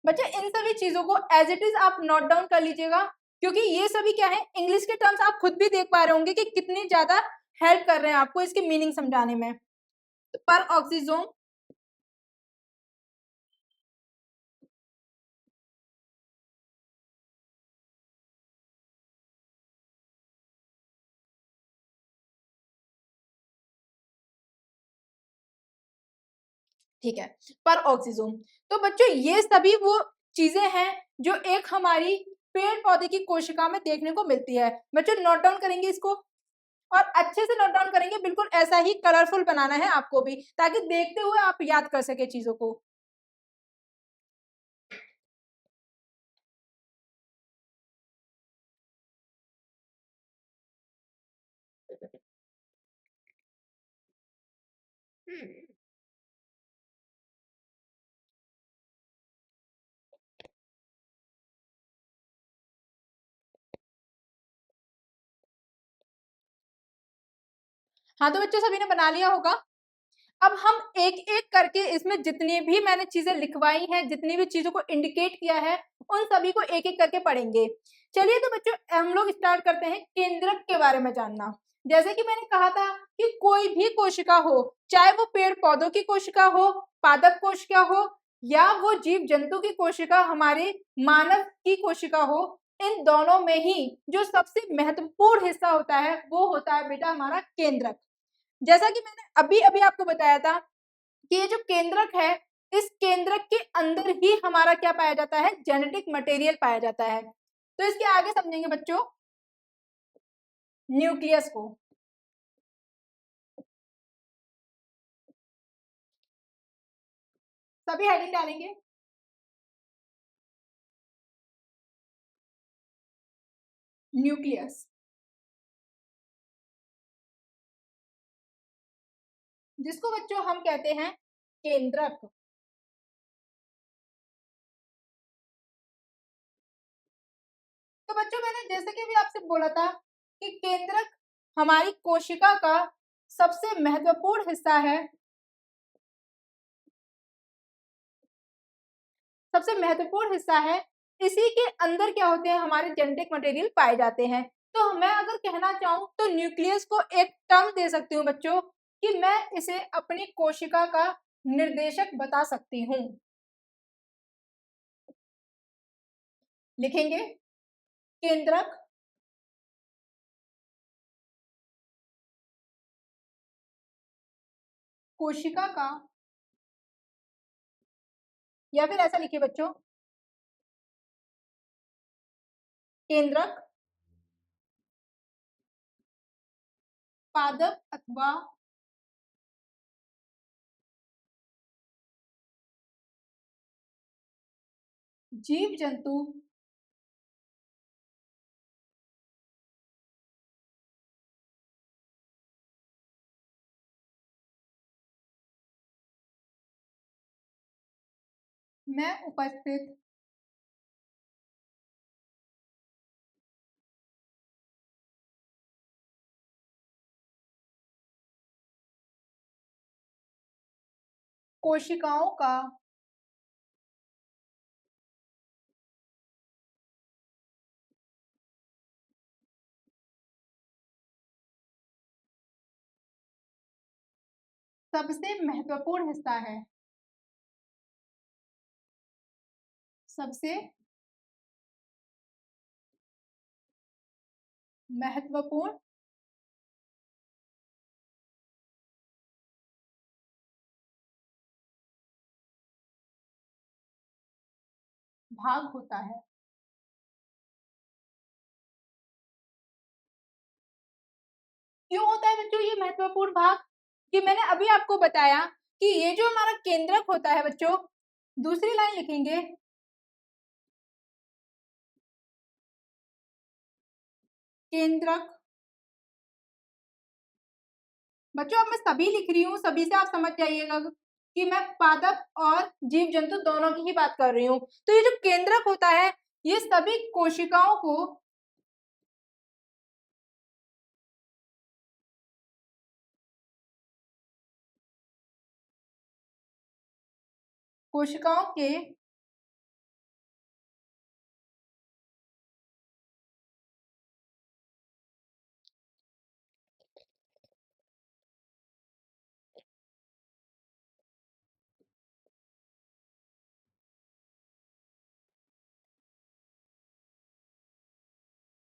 Speaker 1: बच्चे इन सभी चीजों को एज इट इज आप नोट डाउन कर लीजिएगा, क्योंकि ये सभी क्या है, इंग्लिश के टर्म्स आप खुद भी देख पा रहे होंगे कि कितनी ज्यादा हेल्प कर रहे हैं आपको इसकी मीनिंग समझाने में। तो पर ऑक्सीजोम, ठीक है, पर ऑक्सीजोम। तो बच्चों ये सभी वो चीजें हैं जो एक हमारी पेड़ पौधे की कोशिका में देखने को मिलती है। बच्चों नोट डाउन करेंगे इसको और अच्छे से नोट डाउन करेंगे, बिल्कुल ऐसा ही कलरफुल बनाना है आपको भी, ताकि देखते हुए आप याद कर सके चीजों को। हाँ तो बच्चों सभी ने बना लिया होगा। अब हम एक एक करके इसमें जितनी भी मैंने चीजें लिखवाई हैं, जितनी भी चीजों को इंडिकेट किया है, उन सभी को एक एक करके पढ़ेंगे। चलिए तो बच्चों हम लोग स्टार्ट करते हैं केंद्रक के बारे में जानना। जैसे कि मैंने कहा था कि कोई भी कोशिका हो, चाहे वो पेड़ पौधों की कोशिका हो, पादप कोशिका हो, या वो जीव जंतु की कोशिका, हमारे मानव की कोशिका हो, इन दोनों में ही जो सबसे महत्वपूर्ण हिस्सा होता है वो होता है बेटा हमारा केंद्रक। जैसा कि मैंने अभी अभी आपको बताया था कि ये जो केंद्रक है, इस केंद्रक के अंदर ही हमारा क्या पाया जाता है, जेनेटिक मटेरियल पाया जाता है। तो इसके आगे समझेंगे बच्चों न्यूक्लियस को। सभी हेडिंग डालेंगे। न्यूक्लियस, जिसको बच्चों हम कहते हैं केंद्रक। तो बच्चों मैंने जैसे कि अभी आपसे बोला था कि केंद्रक हमारी कोशिका का सबसे महत्वपूर्ण हिस्सा है, सबसे महत्वपूर्ण हिस्सा है। इसी के अंदर क्या होते हैं, हमारे जेनेटिक मटेरियल पाए जाते हैं। तो मैं अगर कहना चाहूं तो न्यूक्लियस को एक टर्म दे सकती हूँ बच्चों, कि मैं इसे अपनी कोशिका का निर्देशक बता सकती हूँ। लिखेंगे केंद्रक कोशिका का, या फिर ऐसा लिखिए बच्चों, केंद्रक पादप अथवा जीव जंतु में उपस्थित कोशिकाओं का सबसे महत्वपूर्ण हिस्सा है, सबसे महत्वपूर्ण भाग होता है। क्यों होता है बच्चों ये महत्वपूर्ण भाग, कि मैंने अभी आपको बताया कि ये जो हमारा केंद्रक होता है बच्चों, दूसरी लाइन लिखेंगे केंद्रक। बच्चों अब मैं सभी लिख रही हूँ, सभी से आप समझ जाइएगा कि मैं पादप और जीव जंतु दोनों की ही बात कर रही हूँ। तो ये जो केंद्रक होता है, ये सभी कोशिकाओं को, कोशिकाओं के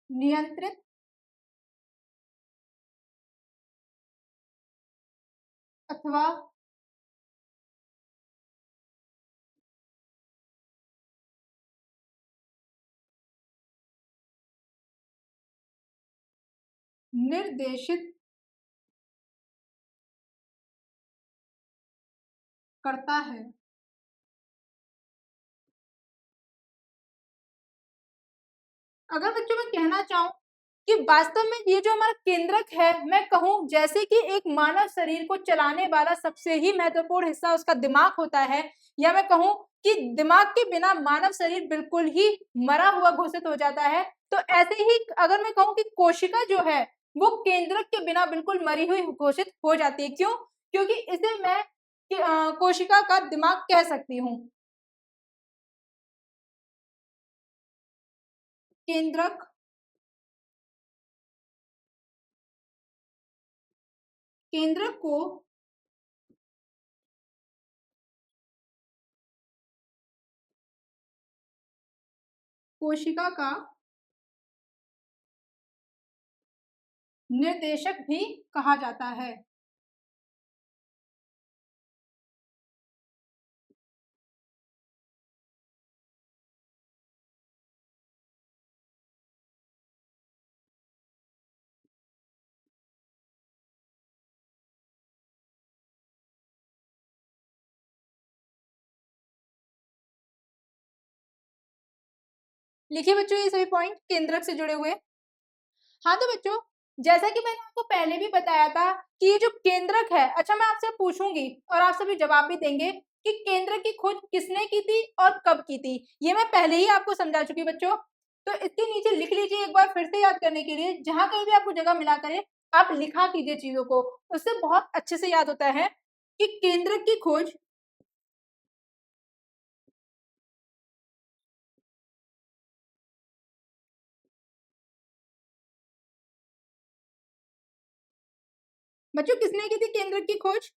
Speaker 1: नियंत्रित अथवा निर्देशित करता है। अगर बच्चों मैं कहना चाहूँ कि वास्तव में ये जो हमारा केंद्रक है, मैं कहूँ जैसे कि एक मानव शरीर को चलाने वाला सबसे ही महत्वपूर्ण हिस्सा उसका दिमाग होता है, या मैं कहूँ कि दिमाग के बिना मानव शरीर बिल्कुल ही मरा हुआ घोषित हो जाता है। तो ऐसे ही अगर मैं कहूँ कि कोशिका जो है, वो केंद्रक के बिना बिल्कुल मरी हुई घोषित हो जाती है। क्यों? क्योंकि इसे मैं कोशिका का दिमाग कह सकती हूँ। केंद्रक केंद्रक को कोशिका का निर्देशक भी कहा जाता है। लिखिए बच्चों ये सभी पॉइंट केंद्रक से जुड़े हुए। हाँ तो बच्चों, जैसा कि मैंने आपको पहले भी बताया था कि ये जो केंद्रक है, अच्छा मैं आपसे पूछूंगी और आप सभी जवाब भी देंगे कि केंद्रक की खोज किसने की थी और कब की थी। ये मैं पहले ही आपको समझा चुकी बच्चों। तो इसके नीचे लिख लीजिए एक बार फिर से याद करने के लिए, जहां कहीं भी आपको जगह मिला करे आप लिखा कीजिए चीजों को, उससे बहुत अच्छे से याद होता है कि केंद्रक की खोज बच्चों किसने की थी केंद्रक की खोज,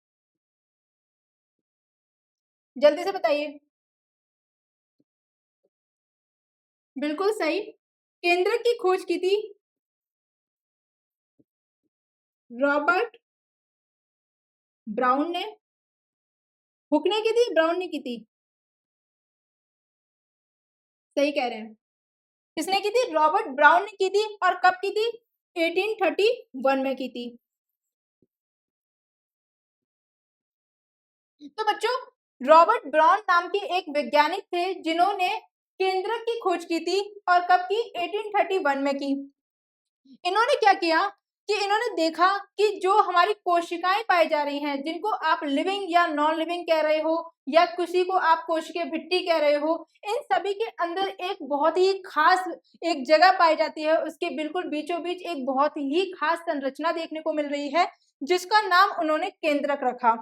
Speaker 1: जल्दी से बताइए। बिल्कुल सही, केंद्रक की खोज की थी रॉबर्ट ब्राउन ने। हुक ने की थी, ब्राउन ने की थी। सही कह रहे हैं। किसने की थी? रॉबर्ट ब्राउन ने की थी। और कब की थी? 1831 में की थी। तो बच्चों, रॉबर्ट ब्राउन नाम के एक वैज्ञानिक थे जिन्होंने केंद्रक की खोज की थी। और कब की? 1831 में की। इन्होंने क्या किया कि इन्होंने देखा कि जो हमारी कोशिकाएं पाई जा रही हैं, जिनको आप लिविंग या नॉन लिविंग कह रहे हो, या किसी को आप कोशिकीय भित्ति कह रहे हो, इन सभी के अंदर एक बहुत ही खास एक जगह पाई जाती है। उसके बिल्कुल बीचों बीच एक बहुत ही खास संरचना देखने को मिल रही है, जिसका नाम उन्होंने केंद्रक रखा।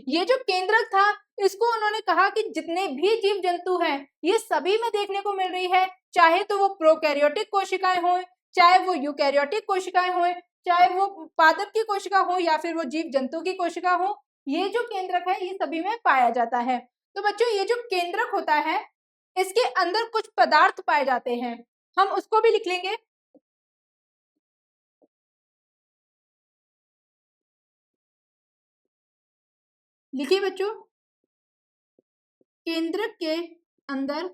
Speaker 1: ये जो केंद्रक था, इसको उन्होंने कहा कि जितने भी जीव जंतु हैं, ये सभी में देखने को मिल रही है, चाहे तो वो प्रोकैरियोटिक कोशिकाएं हों, चाहे वो यूकैरियोटिक कोशिकाएं हों, चाहे वो पादप की कोशिका हो, या फिर वो जीव जंतु की कोशिका हो, ये जो केंद्रक है ये सभी में पाया जाता है। तो बच्चों, ये जो केंद्रक होता है, इसके अंदर कुछ पदार्थ पाए जाते हैं, हम उसको भी लिख लेंगे। लिखिए बच्चों, केंद्रक के अंदर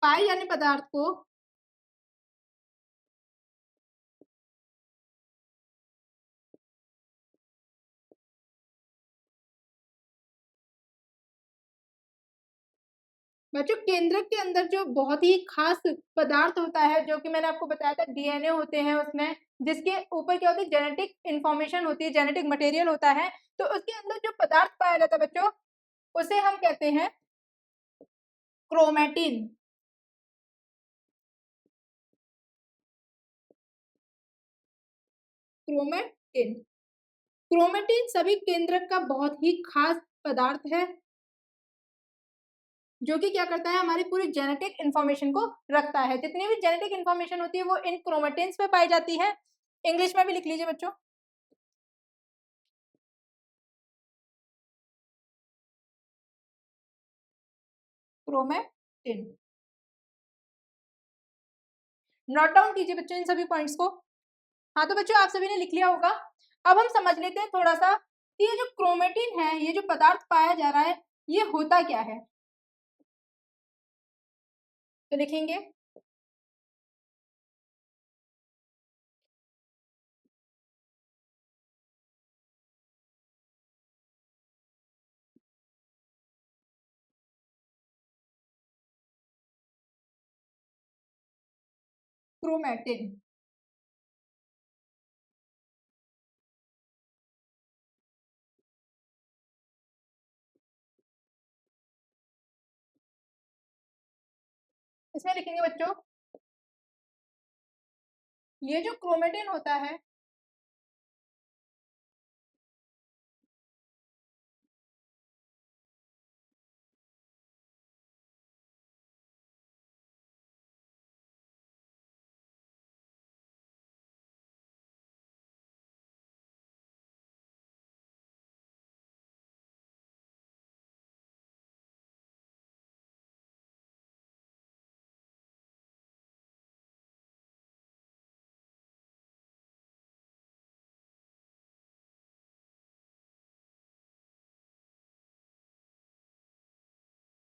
Speaker 1: पाए जाने पदार्थ को बच्चों, केंद्रक के अंदर जो बहुत ही खास पदार्थ होता है, जो कि मैंने आपको बताया था डीएनए होते हैं उसमें, जिसके ऊपर क्या होती है? जेनेटिक इंफॉर्मेशन होती है, जेनेटिक मटेरियल होता है। तो उसके अंदर जो पदार्थ पाया जाता है बच्चों, उसे हम कहते हैं क्रोमैटिन। क्रोमैटिन क्रोमैटिन सभी केंद्रक का बहुत ही खास पदार्थ है, जो कि क्या करता है? हमारी पूरी जेनेटिक इंफॉर्मेशन को रखता है। जितनी भी जेनेटिक इंफॉर्मेशन होती है वो इन क्रोमैटिन्स में पाई जाती है। इंग्लिश में भी लिख लीजिए बच्चों। क्रोमैटिन। नोट डाउन कीजिए बच्चों इन सभी पॉइंट्स को। हाँ तो बच्चों आप सभी ने लिख लिया होगा। अब हम समझ लेते हैं थोड़ा सा कि ये जो क्रोमेटिन है, ये जो पदार्थ पाया जा रहा है, ये होता क्या है। तो लिखेंगे क्रोमेटिन। इसमें लिखेंगे बच्चों ये जो क्रोमेटिन होता है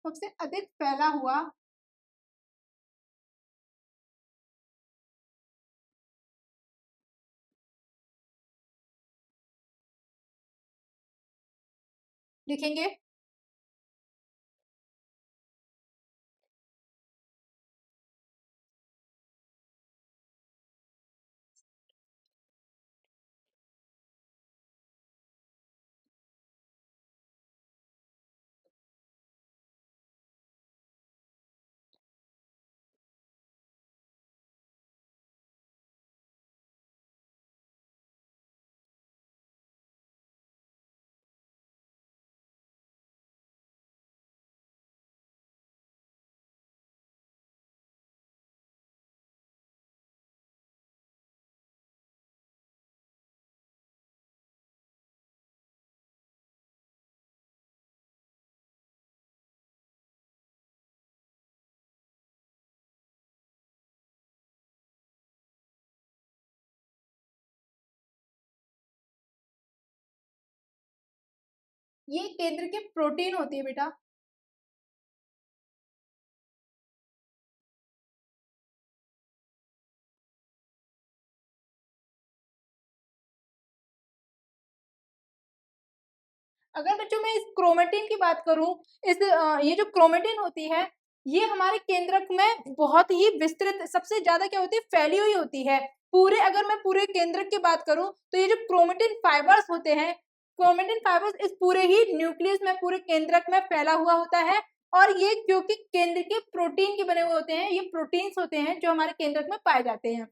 Speaker 1: सबसे अधिक फैला हुआ लिखेंगे ये केंद्र के प्रोटीन होती है बेटा। अगर बच्चों मैं इस क्रोमेटिन की बात करूं, ये जो क्रोमेटिन होती है ये हमारे केंद्रक में बहुत ही विस्तृत, सबसे ज्यादा क्या होती है, फैली हुई होती है। पूरे अगर मैं पूरे केंद्रक की बात करूं तो ये जो क्रोमेटिन फाइबर्स होते हैं, क्रोमेटिन फाइबर्स इस पूरे ही न्यूक्लियस में, पूरे केंद्रक में फैला हुआ होता है। और ये क्योंकि केंद्र के प्रोटीन के बने हुए होते हैं, ये प्रोटीन्स होते हैं जो हमारे केंद्रक में पाए जाते हैं।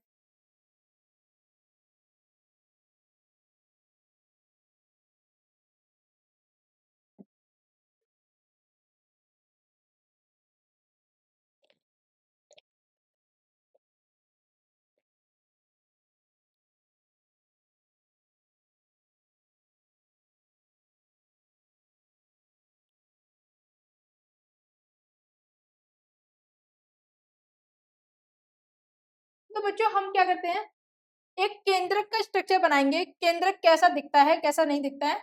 Speaker 1: तो बच्चों हम क्या करते हैं, एक केंद्रक का स्ट्रक्चर बनाएंगे। केंद्रक कैसा दिखता है, कैसा नहीं दिखता है,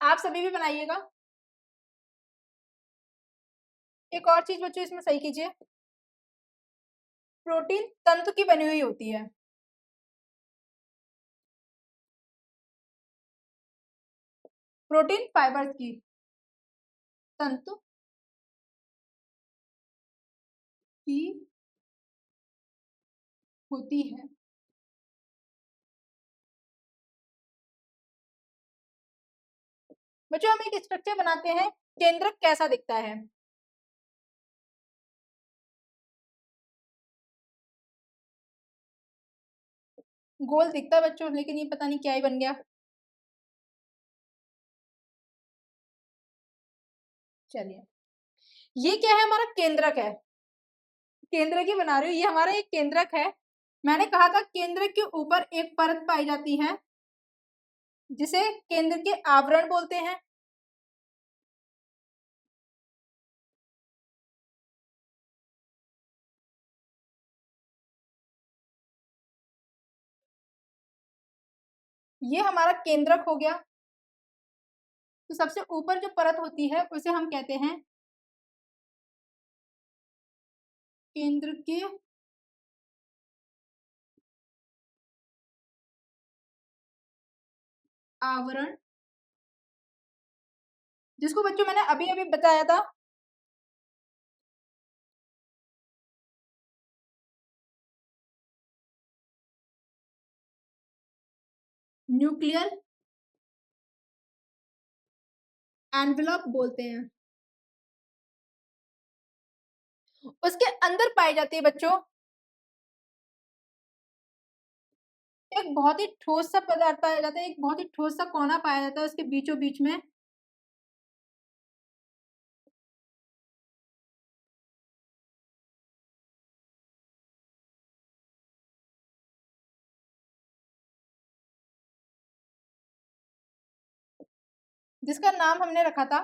Speaker 1: आप सभी भी बनाइएगा। एक और चीज बच्चों इसमें सही कीजिए, प्रोटीन तंतु की बनी हुई होती है। प्रोटीन फाइबर्स की तंतु की होती है। बच्चों हम एक स्ट्रक्चर बनाते हैं, केंद्रक कैसा दिखता है। गोल दिखता है बच्चों, लेकिन ये पता नहीं क्या ही बन गया। चलिए, ये क्या है, हमारा केंद्रक है। केंद्रक ही बना रही हूँ, ये हमारा एक केंद्रक है। मैंने कहा था केंद्रक के ऊपर एक परत पाई जाती है जिसे केंद्र के आवरण बोलते हैं। ये हमारा केंद्रक हो गया। तो सबसे ऊपर जो परत होती है उसे हम कहते हैं केंद्रकीय आवरण, जिसको बच्चों मैंने अभी अभी बताया था न्यूक्लियर एनवेलप बोलते हैं। उसके अंदर पाई जाती है बच्चों एक बहुत ही ठोस सा पदार्थ पाया जाता है, एक बहुत ही ठोस सा कोना पाया जाता है उसके बीचों बीच में, जिसका नाम हमने रखा था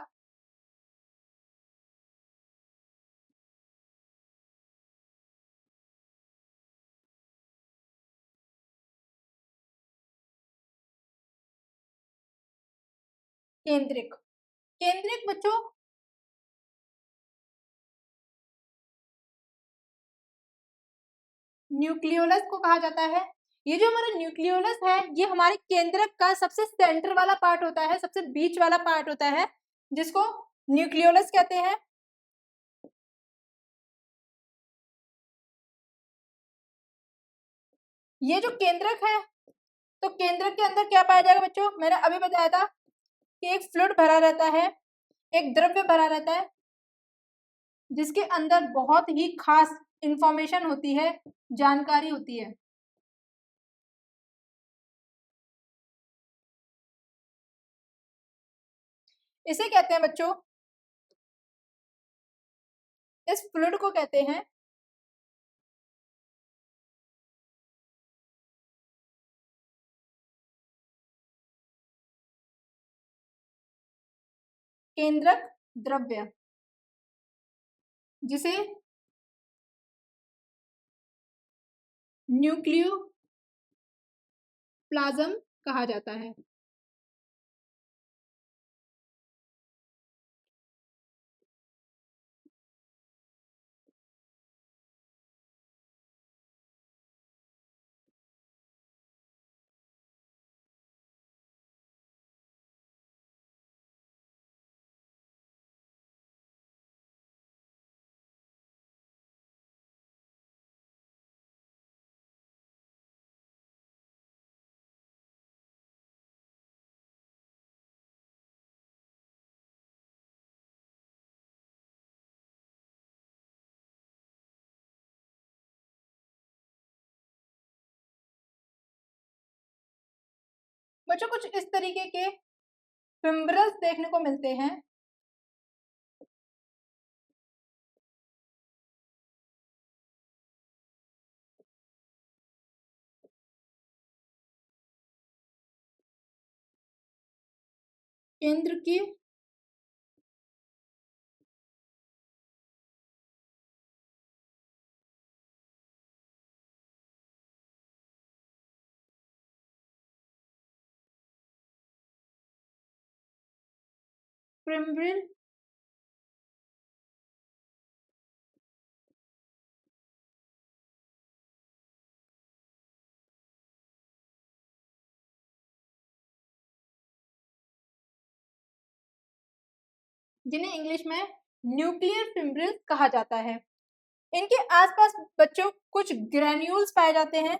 Speaker 1: केंद्रिक। केंद्रिक बच्चों न्यूक्लियोलस को कहा जाता है। ये जो हमारा न्यूक्लियोलस है ये हमारे केंद्रक का सबसे सेंटर वाला पार्ट होता है, सबसे बीच वाला पार्ट होता है, जिसको न्यूक्लियोलस कहते हैं। ये जो केंद्रक है, तो केंद्रक के अंदर क्या पाया जाएगा बच्चों, मैंने अभी बताया था कि एक फ्लूइड भरा रहता है, एक द्रव्य भरा रहता है, जिसके अंदर बहुत ही खास इंफॉर्मेशन होती है, जानकारी होती है। इसे कहते हैं बच्चों, इस फ्लूइड को कहते हैं केंद्रक द्रव्य, जिसे न्यूक्लियो प्लाज्म कहा जाता है। बच्चों कुछ इस तरीके के फिम्ब्रल्स देखने को मिलते हैं। केंद्र की फिम्ब्रिल जिन्हें इंग्लिश में न्यूक्लियर फिम्ब्रिल कहा जाता है। इनके आसपास बच्चों कुछ ग्रेन्यूल्स पाए जाते हैं।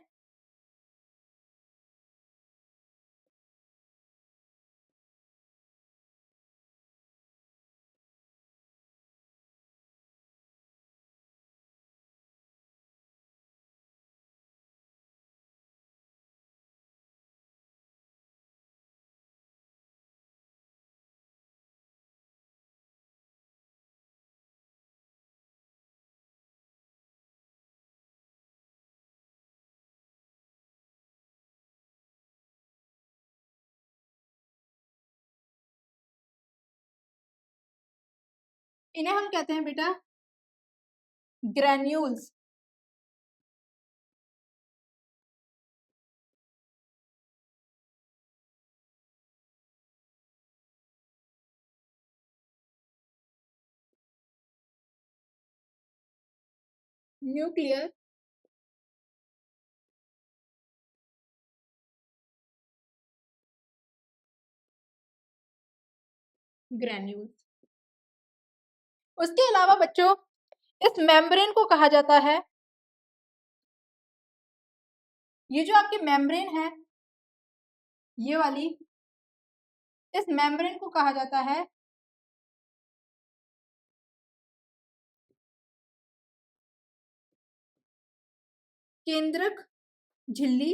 Speaker 1: इन्हें हम कहते हैं बेटा ग्रेन्यूल्स। Nuclear granules. उसके अलावा बच्चों इस मेम्ब्रेन को कहा जाता है, ये जो आपकी मेम्ब्रेन है ये वाली, इस मेम्ब्रेन को कहा जाता है केंद्रक झिल्ली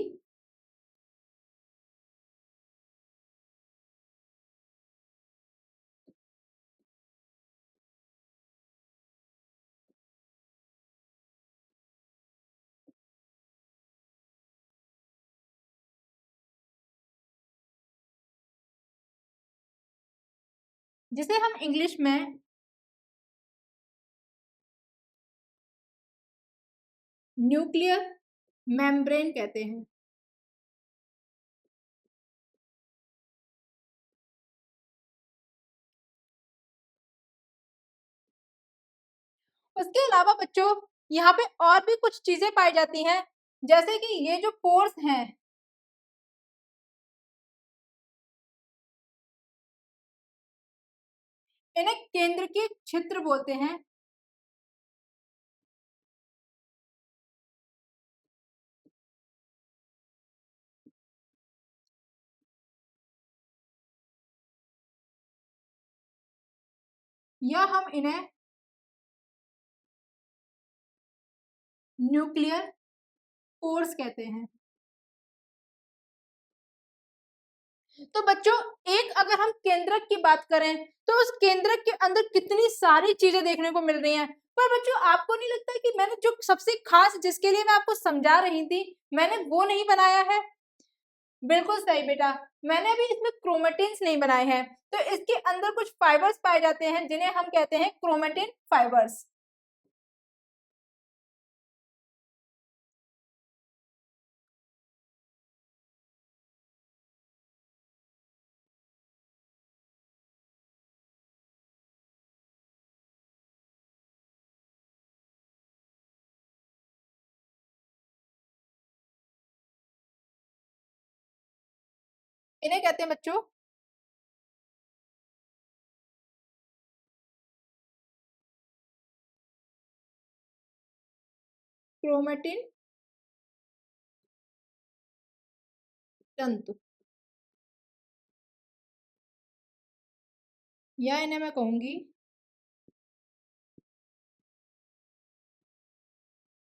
Speaker 1: जिसे हम इंग्लिश में न्यूक्लियर मेम्ब्रेन कहते हैं। उसके अलावा बच्चों यहाँ पे और भी कुछ चीजें पाई जाती हैं, जैसे कि ये जो पोर्स हैं, इन्हें केंद्र के छिद्र बोलते हैं। या हम इन्हें न्यूक्लियर पोर्स कहते हैं। तो बच्चों एक अगर हम केंद्रक की बात करें तो उस केंद्रक के अंदर कितनी सारी चीजें देखने को मिल रही हैं, पर बच्चों आपको नहीं लगता कि मैंने जो सबसे खास जिसके लिए मैं आपको समझा रही थी मैंने वो नहीं बनाया है? बिल्कुल सही बेटा, मैंने अभी इसमें क्रोमेटिन्स नहीं बनाए हैं। तो इसके अंदर कुछ फाइबर्स पाए जाते हैं जिन्हें हम कहते हैं क्रोमेटिन फाइबर्स। इन्हें कहते हैं बच्चों क्रोमेटिन तंतु, या इन्हें मैं कहूंगी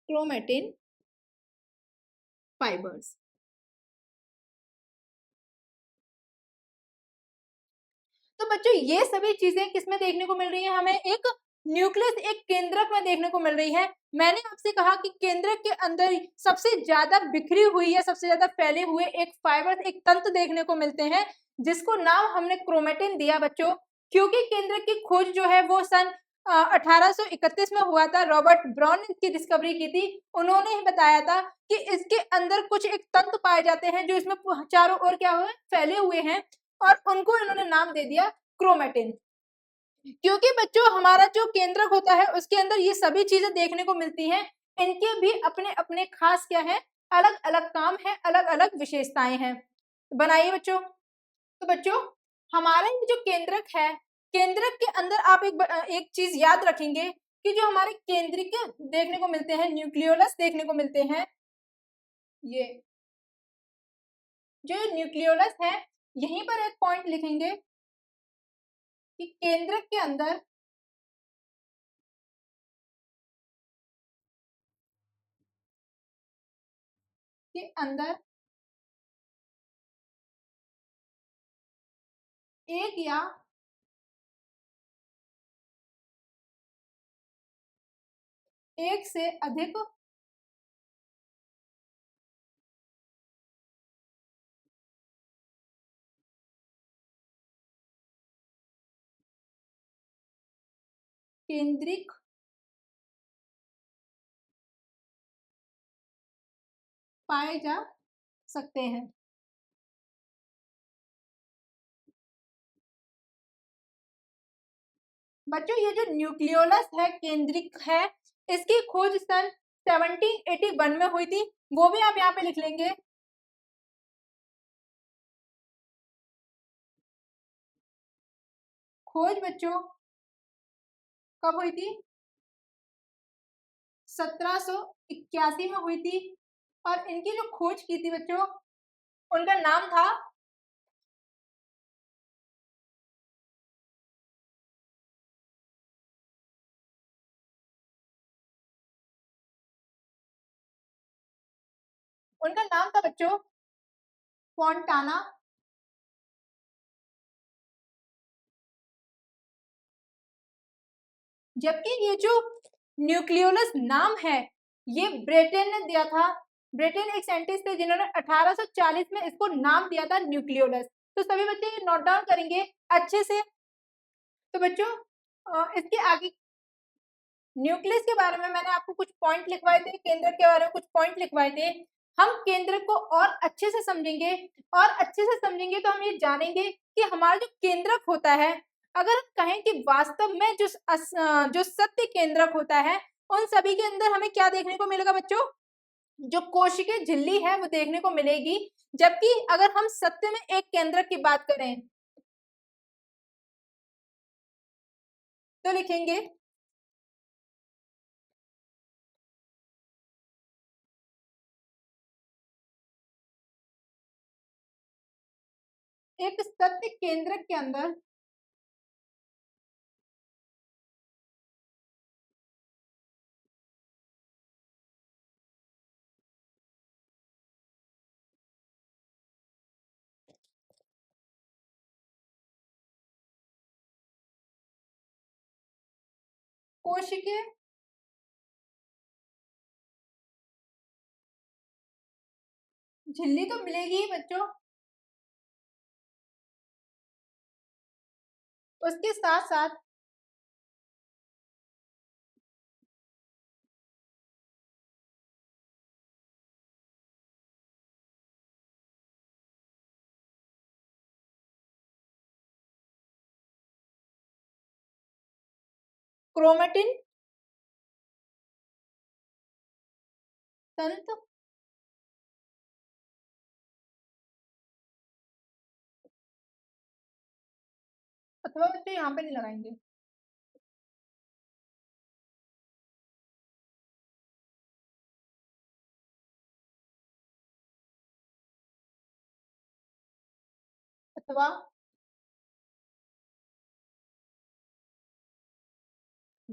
Speaker 1: क्रोमेटिन फाइबर्स। तो बच्चों ये सभी चीजें किसमें देखने को मिल रही है हमें? एक न्यूक्लियस, एक केंद्रक में देखने को मिल रही है। मैंने आपसे कहा कि केंद्रक के अंदर सबसे ज्यादा बिखरी हुई या सबसे ज्यादा फैले हुए एक फाइबर, एक तंत्र देखने को मिलते हैं जिसको नाम हमने क्रोमेटिन दिया बच्चों, क्योंकि केंद्रक की खोज जो है वो सन 1831 में हुआ था। रॉबर्ट ब्राउन ने इसकी डिस्कवरी की थी। उन्होंने ही बताया था कि इसके अंदर कुछ एक तंत्र पाए जाते हैं जो इसमें चारों ओर क्या हुए फैले हुए हैं, और उनको इन्होंने नाम दे दिया क्रोमेटिन। क्योंकि बच्चों हमारा जो केंद्रक होता है उसके अंदर ये सभी चीजें देखने को मिलती हैं, इनके भी अपने अपने खास क्या है, अलग अलग काम है, अलग अलग विशेषताएं हैं। बनाइए बच्चों। तो बच्चों हमारा ये जो केंद्रक है, केंद्रक के अंदर आप एक चीज याद रखेंगे कि जो हमारे केंद्रिक देखने को मिलते हैं, न्यूक्लियोलस देखने को मिलते हैं, ये जो न्यूक्लियोलस है, यहीं पर एक पॉइंट लिखेंगे कि केंद्रक के अंदर एक या एक से अधिक केंद्रिक पाए जा सकते हैं। बच्चों ये जो न्यूक्लियोलस है, केंद्रिक है, इसकी खोज सन 1781 में हुई थी, वो भी आप यहाँ पे लिख लेंगे। खोज बच्चों कब हुई थी? 1781 में हुई थी। और इनकी जो खोज की थी बच्चों, उनका नाम था बच्चों फोंटाना। जबकि ये जो न्यूक्लियोलस नाम है, ये ब्रिटेन ने दिया था। ब्रिटेन एक साइंटिस्ट थे जिन्होंने 1840 में इसको नाम दिया था न्यूक्लियोलस। तो सभी बच्चे ये नोट डाउन करेंगे अच्छे से। तो बच्चों इसके आगे न्यूक्लियस के बारे में मैंने आपको कुछ पॉइंट लिखवाए थे, केंद्र के बारे में कुछ पॉइंट लिखवाए थे। हम केंद्र को और अच्छे से समझेंगे, और अच्छे से समझेंगे तो हम ये जानेंगे कि हमारा जो केंद्रक होता है, अगर हम कहें कि वास्तव में जो सत्य केंद्रक होता है, उन सभी के अंदर हमें क्या देखने को मिलेगा बच्चों? जो कोशिकीय झिल्ली है वो देखने को मिलेगी। जबकि अगर हम सत्य में एक केंद्रक की बात करें तो लिखेंगे एक सत्य केंद्रक के अंदर कोशिकीय झिल्ली तो मिलेगी ही बच्चों, उसके साथ साथ क्रोमेटिन तंत्र अथवा बच्चे यहाँ पे नहीं लगाएंगे, अथवा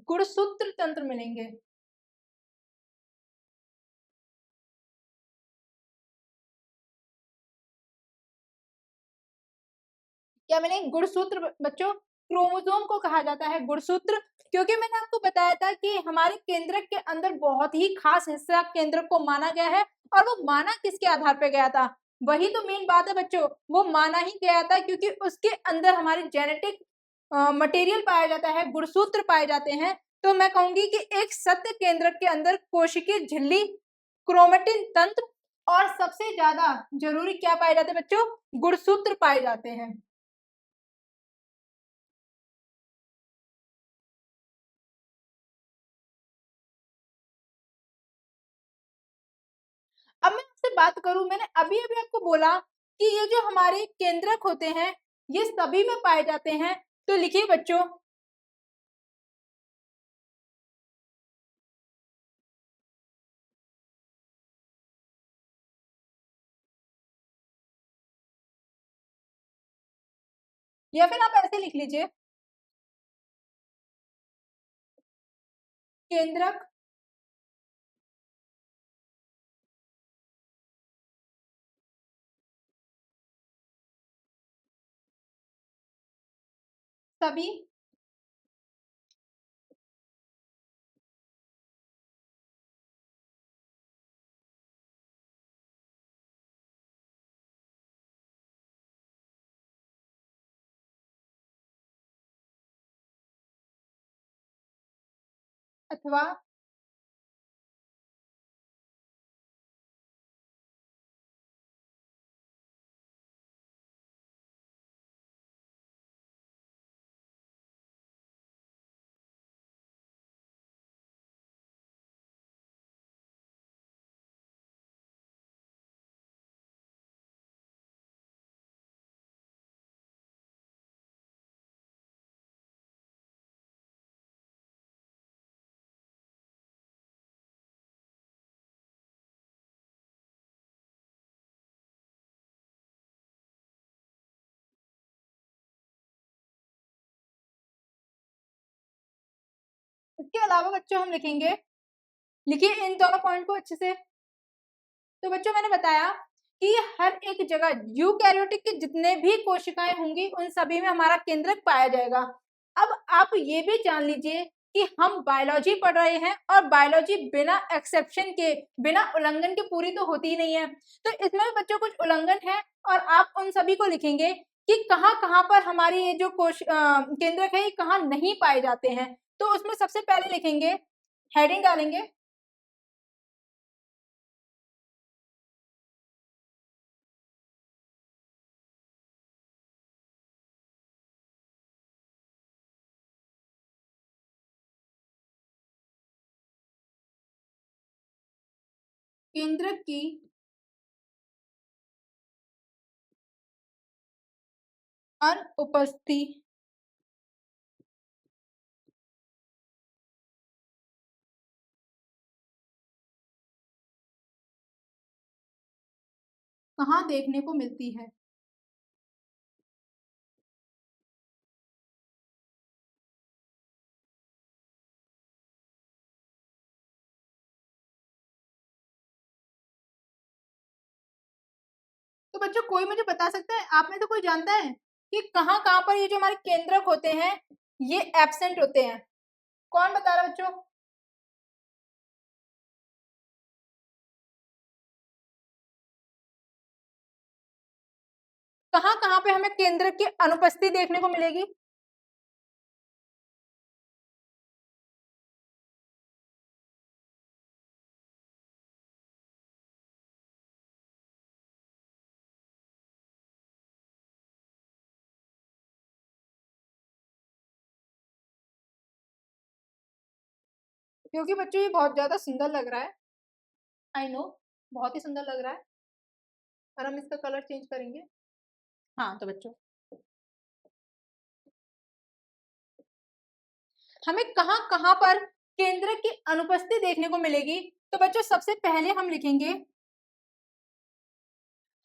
Speaker 1: गुणसूत्र तंत्र मिलेंगे। क्या मिलेंगे? गुणसूत्र बच्चों। क्रोमोसोम को कहा जाता है गुणसूत्र, क्योंकि मैंने आपको बताया था कि हमारे केंद्रक के अंदर बहुत ही खास हिस्सा केंद्रक को माना गया है। और वो माना किसके आधार पर गया था? वही तो मेन बात है बच्चों, वो माना ही गया था क्योंकि उसके अंदर हमारे जेनेटिक मटेरियल पाया जाता है, गुणसूत्र पाए जाते हैं। तो मैं कहूंगी कि एक सत्य केंद्रक के अंदर कोशिकीय झिल्ली, क्रोमेटिन तंत्र और सबसे ज्यादा जरूरी क्या पाए जाते हैं बच्चों? गुणसूत्र पाए जाते हैं। अब मैं आपसे बात करूं, मैंने अभी अभी आपको बोला कि ये जो हमारे केंद्रक होते हैं, ये सभी में पाए जाते हैं। तो लिखिए बच्चों, या फिर आप ऐसे लिख लीजिए, केंद्रक सभी अथवा इसके अलावा बच्चों हम लिखेंगे, लिखिए इन दोनों पॉइंट को अच्छे से। तो बच्चों मैंने बताया कि हर एक जगह यूकैरियोटिक की जितने भी कोशिकाएं होंगी उन सभी में हमारा केंद्रक पाया जाएगा। अब आप ये भी जान लीजिए कि हम बायोलॉजी पढ़ रहे हैं और बायोलॉजी बिना एक्सेप्शन के, बिना उल्लंघन के पूरी तो होती ही नहीं है। तो इसमें भी बच्चों कुछ उल्लंघन है और आप उन सभी को लिखेंगे कि कहाँ-कहाँ पर हमारी ये जो केंद्रक है ये कहाँ नहीं पाए जाते हैं। तो उसमें सबसे पहले लिखेंगे, हेडिंग डालेंगे, केंद्रक की अनुपस्थिति कहाँ देखने को मिलती है। तो बच्चों कोई मुझे बता सकता है, आप में से कोई जानता है कि कहाँ-कहाँ पर ये जो हमारे केंद्रक होते हैं ये एब्सेंट होते हैं? कौन बता रहा है बच्चों? कहाँ-कहाँ पे हमें केंद्रक की अनुपस्थिति देखने को मिलेगी? क्योंकि बच्चों ये बहुत ज़्यादा सुंदर लग रहा है। आई नो, बहुत ही सुंदर लग रहा है और हम इसका कलर चेंज करेंगे। हाँ, तो बच्चों हमें कहाँ-कहाँ पर केंद्रक की अनुपस्थिति देखने को मिलेगी? तो बच्चों सबसे पहले हम लिखेंगे,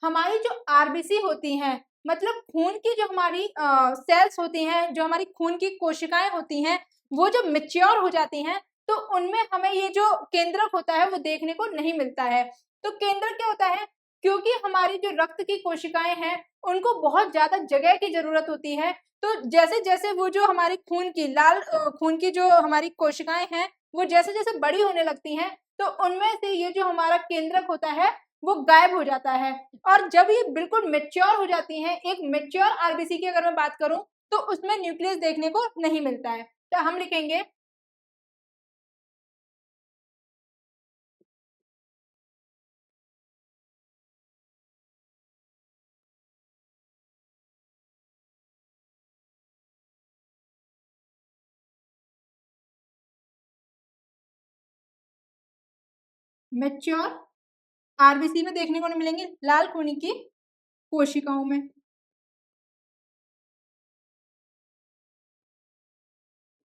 Speaker 1: हमारी जो आरबीसी होती हैं, मतलब खून की जो हमारी सेल्स होती हैं, जो हमारी खून की कोशिकाएं होती हैं, वो जब मैच्योर हो जाती हैं तो उनमें हमें ये जो केंद्रक होता है वो देखने को नहीं मिलता है। तो केंद्रक क्या होता है? क्योंकि हमारी जो रक्त की कोशिकाएं हैं उनको बहुत ज्यादा जगह की जरूरत होती है। तो जैसे जैसे वो जो हमारी खून की खून की जो हमारी कोशिकाएं हैं वो जैसे जैसे बड़ी होने लगती हैं तो उनमें से ये जो हमारा केंद्रक होता है वो गायब हो जाता है। और जब ये बिल्कुल मैच्योर हो जाती हैं, एक मैच्योर आरबीसी की अगर मैं बात करूं तो उसमें न्यूक्लियस देखने को नहीं मिलता है। तो हम लिखेंगे, मैच्योर आरबीसी में देखने को नहीं मिलेंगे, लाल खूनी की कोशिकाओं में।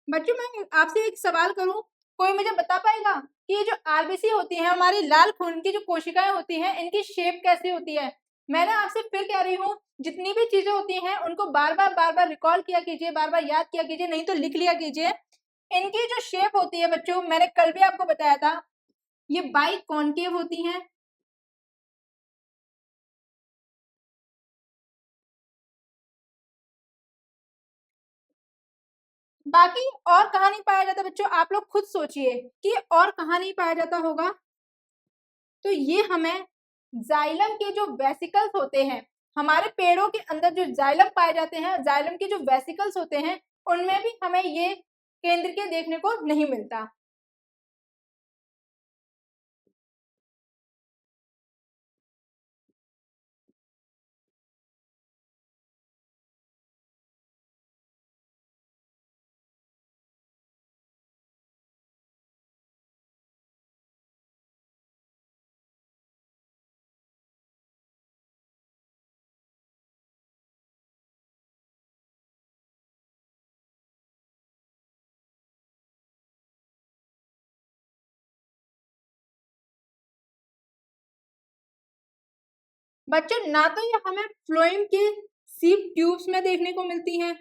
Speaker 1: बच्चों मैं आपसे एक सवाल करूं, कोई मुझे बता पाएगा कि ये जो आरबीसी होती है, हमारी लाल खून की जो कोशिकाएं होती हैं, इनकी शेप कैसी होती है? मैंने आपसे फिर कह रही हूँ, जितनी भी चीजें होती हैं उनको बार बार रिकॉल किया कीजिए, बार बार याद किया कीजिए, नहीं तो लिख लिया कीजिए। इनकी जो शेप होती है बच्चों, मैंने कल भी आपको बताया था, ये बाई कॉन्केव होती हैं। बाकी और कहाँ नहीं पाया जाता बच्चों, आप लोग खुद सोचिए कि और कहाँ नहीं पाया जाता होगा। तो ये हमें जाइलम के जो वेसिकल्स होते हैं, हमारे पेड़ों के अंदर जो जाइलम पाए जाते हैं, जाइलम के जो वेसिकल्स होते हैं उनमें भी हमें ये केंद्र के देखने को नहीं मिलता। बच्चों ना तो ये हमें फ्लोएम के सीप ट्यूब्स में देखने को मिलती हैं,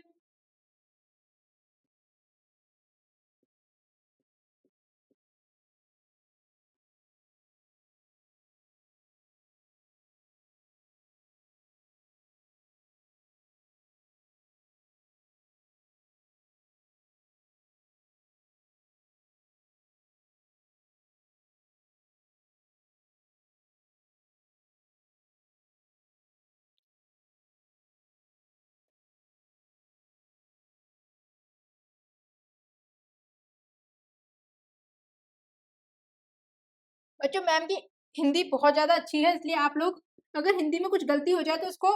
Speaker 1: बच्चों मैम की हिंदी बहुत ज़्यादा अच्छी है, इसलिए आप लोग अगर हिंदी में कुछ गलती हो जाए तो उसको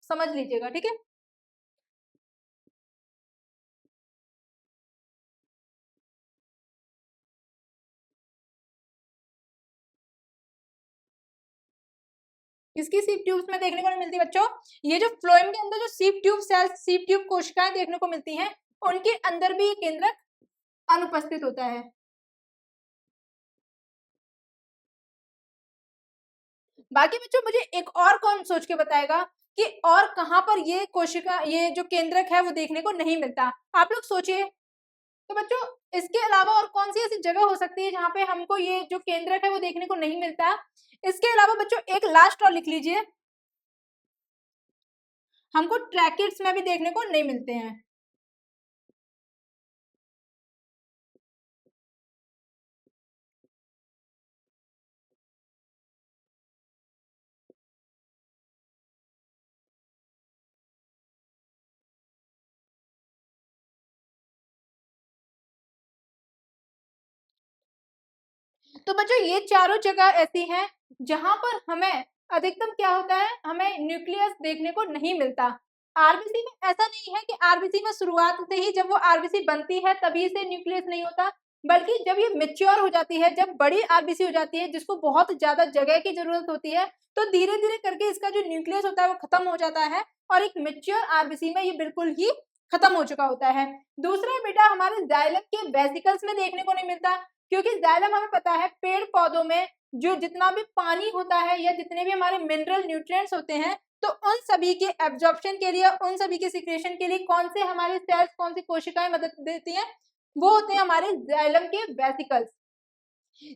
Speaker 1: समझ लीजिएगा, ठीक है? किसकी सीप ट्यूब्स में देखने को नहीं मिलती बच्चों? ये जो फ्लोएम के अंदर जो सीप ट्यूब सेल्स, सीप ट्यूब कोशिकाएं देखने को मिलती हैं, उनके अंदर भी ये केंद्रक अनुपस्थित होता है। बाकी बच्चों मुझे एक और कौन सोच के बताएगा कि और कहाँ पर ये कोशिका, ये जो केंद्रक है वो देखने को नहीं मिलता? आप लोग सोचिए। तो बच्चों इसके अलावा और कौन सी ऐसी जगह हो सकती है जहाँ पे हमको ये जो केंद्रक है वो देखने को नहीं मिलता? इसके अलावा बच्चों एक लास्ट और लिख लीजिए, हमको ट्रैकिड्स में भी देखने को नहीं मिलते हैं। तो बच्चों ये चारों जगह ऐसी हैं जहां पर हमें अधिकतम क्या होता है, हमें न्यूक्लियस देखने को नहीं मिलता। आरबीसी में ऐसा नहीं है कि आरबीसी में शुरुआत से ही जब वो आरबीसी बनती है तभी से न्यूक्लियस नहीं होता, बल्कि जब ये मेच्योर हो जाती है, जब बड़ी आरबीसी हो जाती है जिसको बहुत ज्यादा जगह की जरूरत होती है, तो धीरे धीरे करके इसका जो न्यूक्लियस होता है वो खत्म हो जाता है और एक मेच्योर आरबीसी में ये बिल्कुल ही खत्म हो चुका होता है। दूसरा बेटा हमारे जाइलम के वेसिकल्स में देखने को नहीं मिलता, क्योंकि जाइलम हमें पता है पेड़ पौधों में जो जितना भी पानी होता है या जितने भी हमारे मिनरल न्यूट्रिएंट्स होते हैं, तो उन सभी के एब्जॉर्प्शन के लिए, उन सभी के सिक्रेशन के लिए कौन से हमारे सेल्स, कौन सी कोशिकाएं मदद देती हैं? वो होते हैं हमारे जाइलम के वेसिकल्स।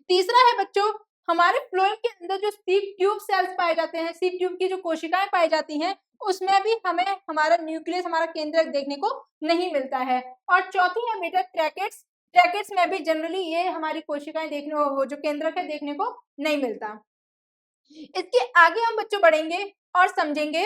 Speaker 1: तीसरा है बच्चों, हमारे फ्लोएम के अंदर जो सीप ट्यूब सेल्स पाए जाते हैं, सीप ट्यूब की जो कोशिकाएं पाई जाती हैं, उसमें भी हमें हमारा न्यूक्लियस, हमारा केंद्रक देखने को नहीं मिलता है। और चौथी है बेटा ट्रैकेट्स। ट्रैकेट्स में भी जनरली ये हमारी कोशिकाएं देखने, वो जो केंद्रक है देखने को नहीं मिलता। इसके आगे हम बच्चों बढ़ेंगे और समझेंगे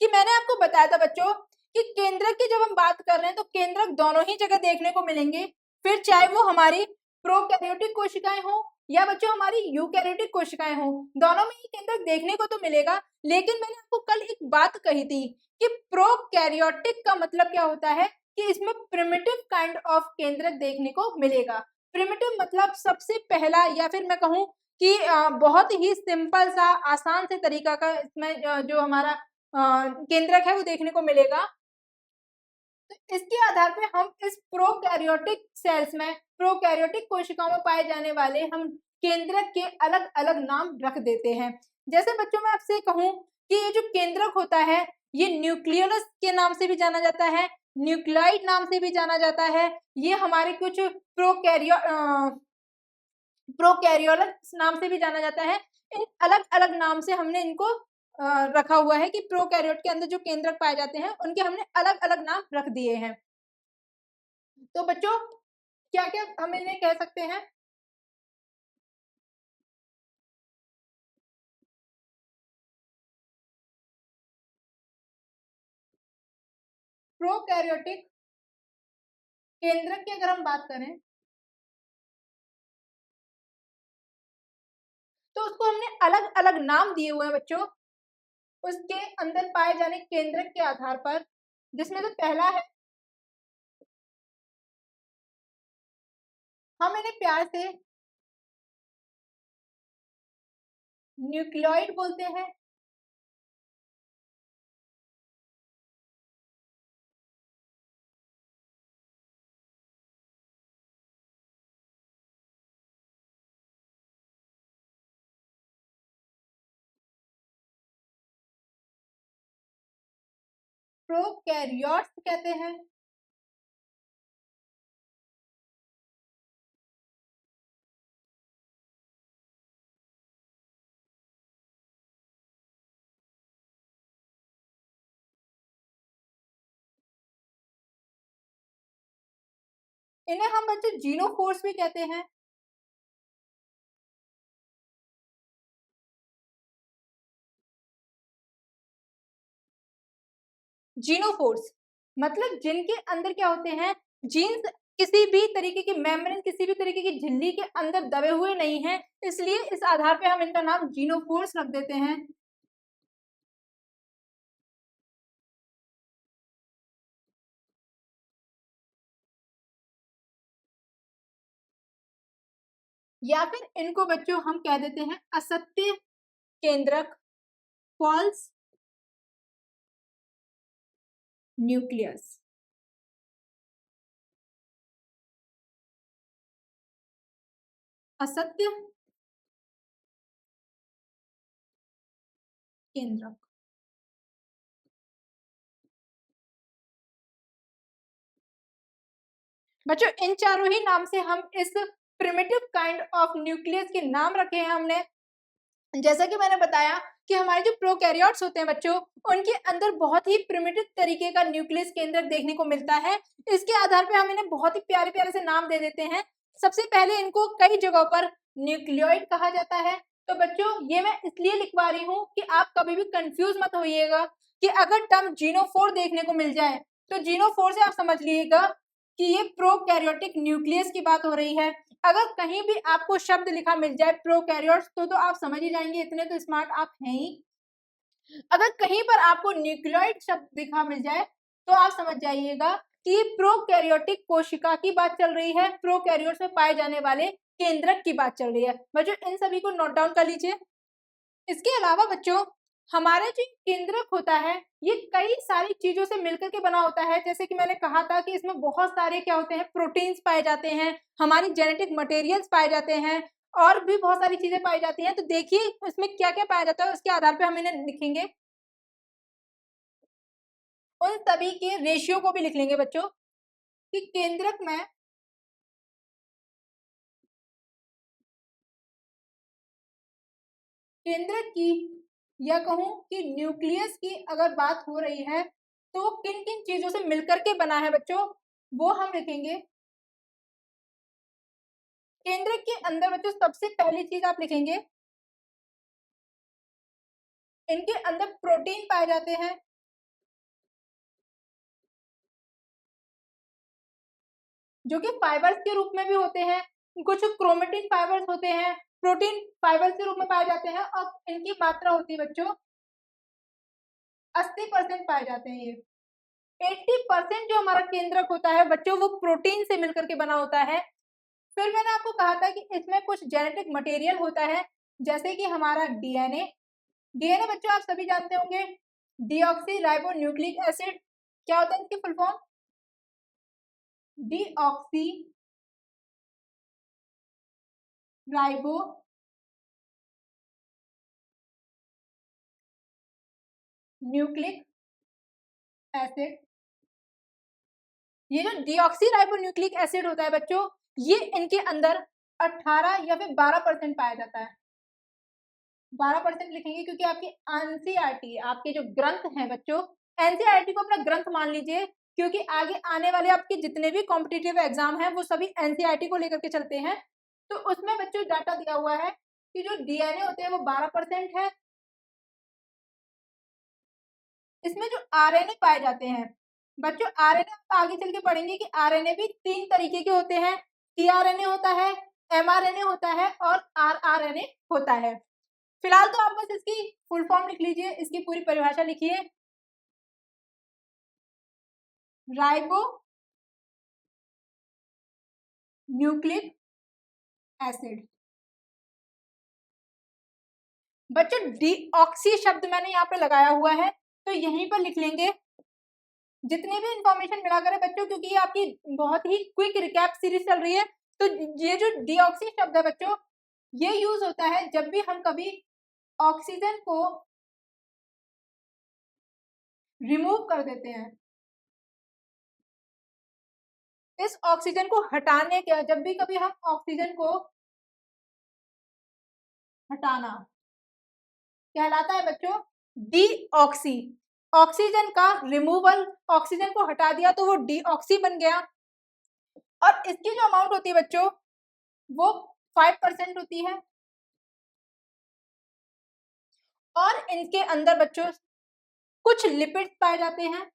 Speaker 1: कि मैंने आपको बताया था बच्चों कि केंद्रक की जब हम बात कर रहे हैं तो केंद्रक दोनों ही जगह देखने को मिलेंगे, फिर चाहे वो हमारी प्रोकैरियोटिक कोशिकाएं हो या बच्चों हमारी यूकैरियोटिक कोशिकाएं हो, दोनों में ही केंद्रक देखने को तो मिलेगा। लेकिन मैंने आपको कल एक बात कही थी कि प्रोकैरियोटिक का मतलब क्या होता है कि इसमें प्रिमिटिव काइंड ऑफ केंद्रक देखने को मिलेगा। प्रिमिटिव मतलब सबसे पहला, या फिर मैं कहूँ कि बहुत ही सिंपल सा आसान से तरीका का इसमें जो हमारा केंद्रक है वो देखने को मिलेगा। तो इसके आधार पे हम इस प्रोकैरियोटिक सेल्स में, प्रोकैरियोटिक कोशिकाओं में पाए जाने वाले हम केंद्रक के अलग अलग नाम रख देते हैं। जैसे बच्चों मैं आपसे कहूँ कि ये जो केंद्रक होता है ये न्यूक्लियस के नाम से भी जाना जाता है, न्यूक्लाइड नाम से भी जाना जाता है। ये हमारे कुछ प्रोकैरियोलस नाम से भी जाना जाता है। इन अलग अलग नाम से हमने इनको रखा हुआ है कि प्रोकैरियोट के अंदर जो केंद्रक पाए जाते हैं उनके हमने अलग अलग नाम रख दिए हैं। तो बच्चों क्या क्या हम इन्हें कह सकते हैं? प्रोकैरियोटिक केंद्रक की अगर हम बात करें तो उसको हमने अलग अलग नाम दिए हुए हैं बच्चों, उसके अंदर पाए जाने केंद्रक के आधार पर, जिसमें से पहला है, हम इन्हें प्यार से न्यूक्लियोइड बोलते हैं। प्रोकैरियोट्स कहते हैं। इन्हें हम बच्चे जीनोफोर्स भी कहते हैं। जीनोफोर्स मतलब जिनके अंदर क्या होते हैं, जीन्स किसी भी तरीके की मेम्ब्रेन, किसी भी तरीके की झिल्ली के अंदर दबे हुए नहीं हैं, इसलिए इस आधार पे हम इनका नाम जीनोफोर्स रख देते हैं। या फिर इनको बच्चों हम कह देते हैं असत्य केंद्रक, फॉल्स न्यूक्लियस। असत्य केंद्रक। बच्चों इन चारों ही नाम से हम इस प्रिमिटिव काइंड ऑफ न्यूक्लियस के नाम रखे हैं हमने। जैसा कि मैंने बताया कि हमारे जो प्रोकैरियोट्स होते हैं बच्चों, उनके अंदर बहुत ही प्रिमिटिव तरीके का न्यूक्लियस केंद्रक देखने को मिलता है। इसके आधार पे हम इन्हें बहुत ही प्यारे प्यारे से नाम दे देते हैं। सबसे पहले इनको कई जगहों पर न्यूक्लियोइड कहा जाता है। तो बच्चों ये मैं इसलिए लिखवा रही हूँ कि आप कभी भी कंफ्यूज मत होइएगा कि अगर टर्म जीनोफोर देखने को मिल जाए तो जीनोफोर से आप समझ लीजिएगा कि ये प्रोकैरियोटिक न्यूक्लियस की बात हो रही है। अगर कहीं भी आपको शब्द लिखा मिल जाए प्रोकैरियोट्स तो आप समझ ही जाएंगे, इतने तो स्मार्ट आप हैं ही। अगर कहीं पर आपको न्यूक्लियोइड शब्द दिखा मिल जाए तो आप समझ जाइएगा कि प्रोकैरियोटिक कोशिका की बात चल रही है, प्रोकैरियोट्स में पाए जाने वाले केंद्रक की बात चल रही है। बच्चों इन सभी को नोट डाउन कर लीजिए। इसके अलावा बच्चों हमारा जो केंद्रक होता है ये कई सारी चीजों से मिलकर के बना होता है। जैसे कि मैंने कहा था कि इसमें बहुत सारे क्या होते हैं, प्रोटीन्स पाए जाते हैं, हमारी जेनेटिक मटेरियल्स पाए जाते हैं और भी बहुत सारी चीजें पाई जाती हैं। तो देखिए इसमें क्या क्या पाया जाता है, उसके आधार पर हम इन्हें लिखेंगे। उन सभी के रेशियो को भी लिख लेंगे बच्चों कि केंद्रक में केंद्रक की या कहूं कि न्यूक्लियस की अगर बात हो रही है तो किन किन चीजों से मिलकर के बना है बच्चों, वो हम लिखेंगे। केंद्रक के अंदर बच्चों सबसे पहली चीज आप लिखेंगे, इनके अंदर प्रोटीन पाए जाते हैं जो कि फाइबर्स के रूप में भी होते हैं। कुछ क्रोमेटिन फाइबर्स होते हैं, प्रोटीन फाइबर्स के रूप में पाए जाते हैं और इनकी मात्रा होती है बच्चों 80% पाए जाते हैं। ये 80% जो हमारा केंद्रक होता है बच्चों वो प्रोटीन से मिलकर के बना होता है। फिर मैंने आपको कहा था कि इसमें कुछ जेनेटिक मटेरियल होता है जैसे कि हमारा डीएनए। डीएनए बच्चों आप सभी जानते होंगे, डीऑक्सी राइबो न्यूक्लिक एसिड। क्या होता है इसकी full form? Deoxy ribo nucleic acid. ये जो डीऑक्सी राइबो एसिड होता है बच्चों, ये इनके अंदर 18 या फिर 12% पाया जाता है। 12% लिखेंगे क्योंकि आपकी एनसीईआरटी आपके जो ग्रंथ हैं बच्चों, एनसीईआरटी को अपना ग्रंथ मान लीजिए क्योंकि आगे आने वाले आपके जितने भी कॉम्पिटिटिव एग्जाम हैं वो सभी एनसीईआरटी को लेकर के चलते हैं। तो उसमें बच्चों डाटा दिया हुआ है कि जो डीएनए होते हैं वो 12% है। इसमें जो आरएनए पाए जाते हैं बच्चों, आरएनए आप आगे चल के पढ़ेंगे कि आरएनए भी 3 तरीके के होते हैं, टीआरएनए होता है, एमआरएनए होता है और आरआरएनए होता है। फिलहाल तो आप बस इसकी फुल फॉर्म लिख लीजिए, इसकी पूरी परिभाषा लिखिए। Ribo nucleic acid. बच्चों डीऑक्सी शब्द मैंने यहाँ पे लगाया हुआ है तो यहीं पर लिख लेंगे जितनी भी इंफॉर्मेशन मिला करें बच्चों, क्योंकि ये आपकी बहुत ही क्विक रिकैप सीरीज चल रही है। तो ये जो डीऑक्सी शब्द है बच्चों, ये यूज होता है जब भी हम कभी ऑक्सीजन को रिमूव कर देते हैं। इस ऑक्सीजन को हटाने के, जब भी कभी हम ऑक्सीजन को हटाना कहलाता है बच्चों डीऑक्सी। ऑक्सीजन का रिमूवल, ऑक्सीजन को हटा दिया तो वो डीऑक्सी बन गया। और इसकी जो अमाउंट होती है बच्चों वो 5% होती है। और इनके अंदर बच्चों कुछ लिपिड्स पाए जाते हैं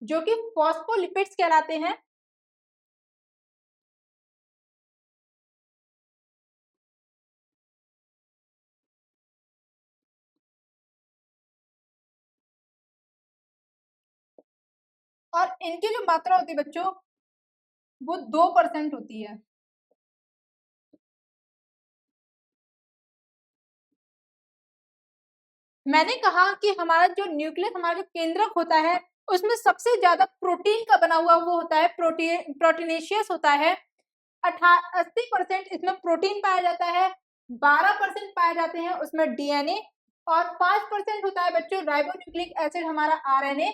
Speaker 1: जो कि फॉस्फोलिपिड्स कहलाते हैं। और इनकी जो मात्रा होती है बच्चों वो 2% होती है। मैंने कहा कि हमारा जो न्यूक्लियस, हमारा जो केंद्रक होता है, उसमें सबसे ज्यादा प्रोटीन का बना हुआ वो होता है, प्रोटीनेशियस होता है। 80% इसमें प्रोटीन पाया जाता है, 12% पाए जाते हैं उसमें डीएनए, और 5% होता है बच्चों राइबोन्यूक्लिक एसिड, हमारा आरएनए।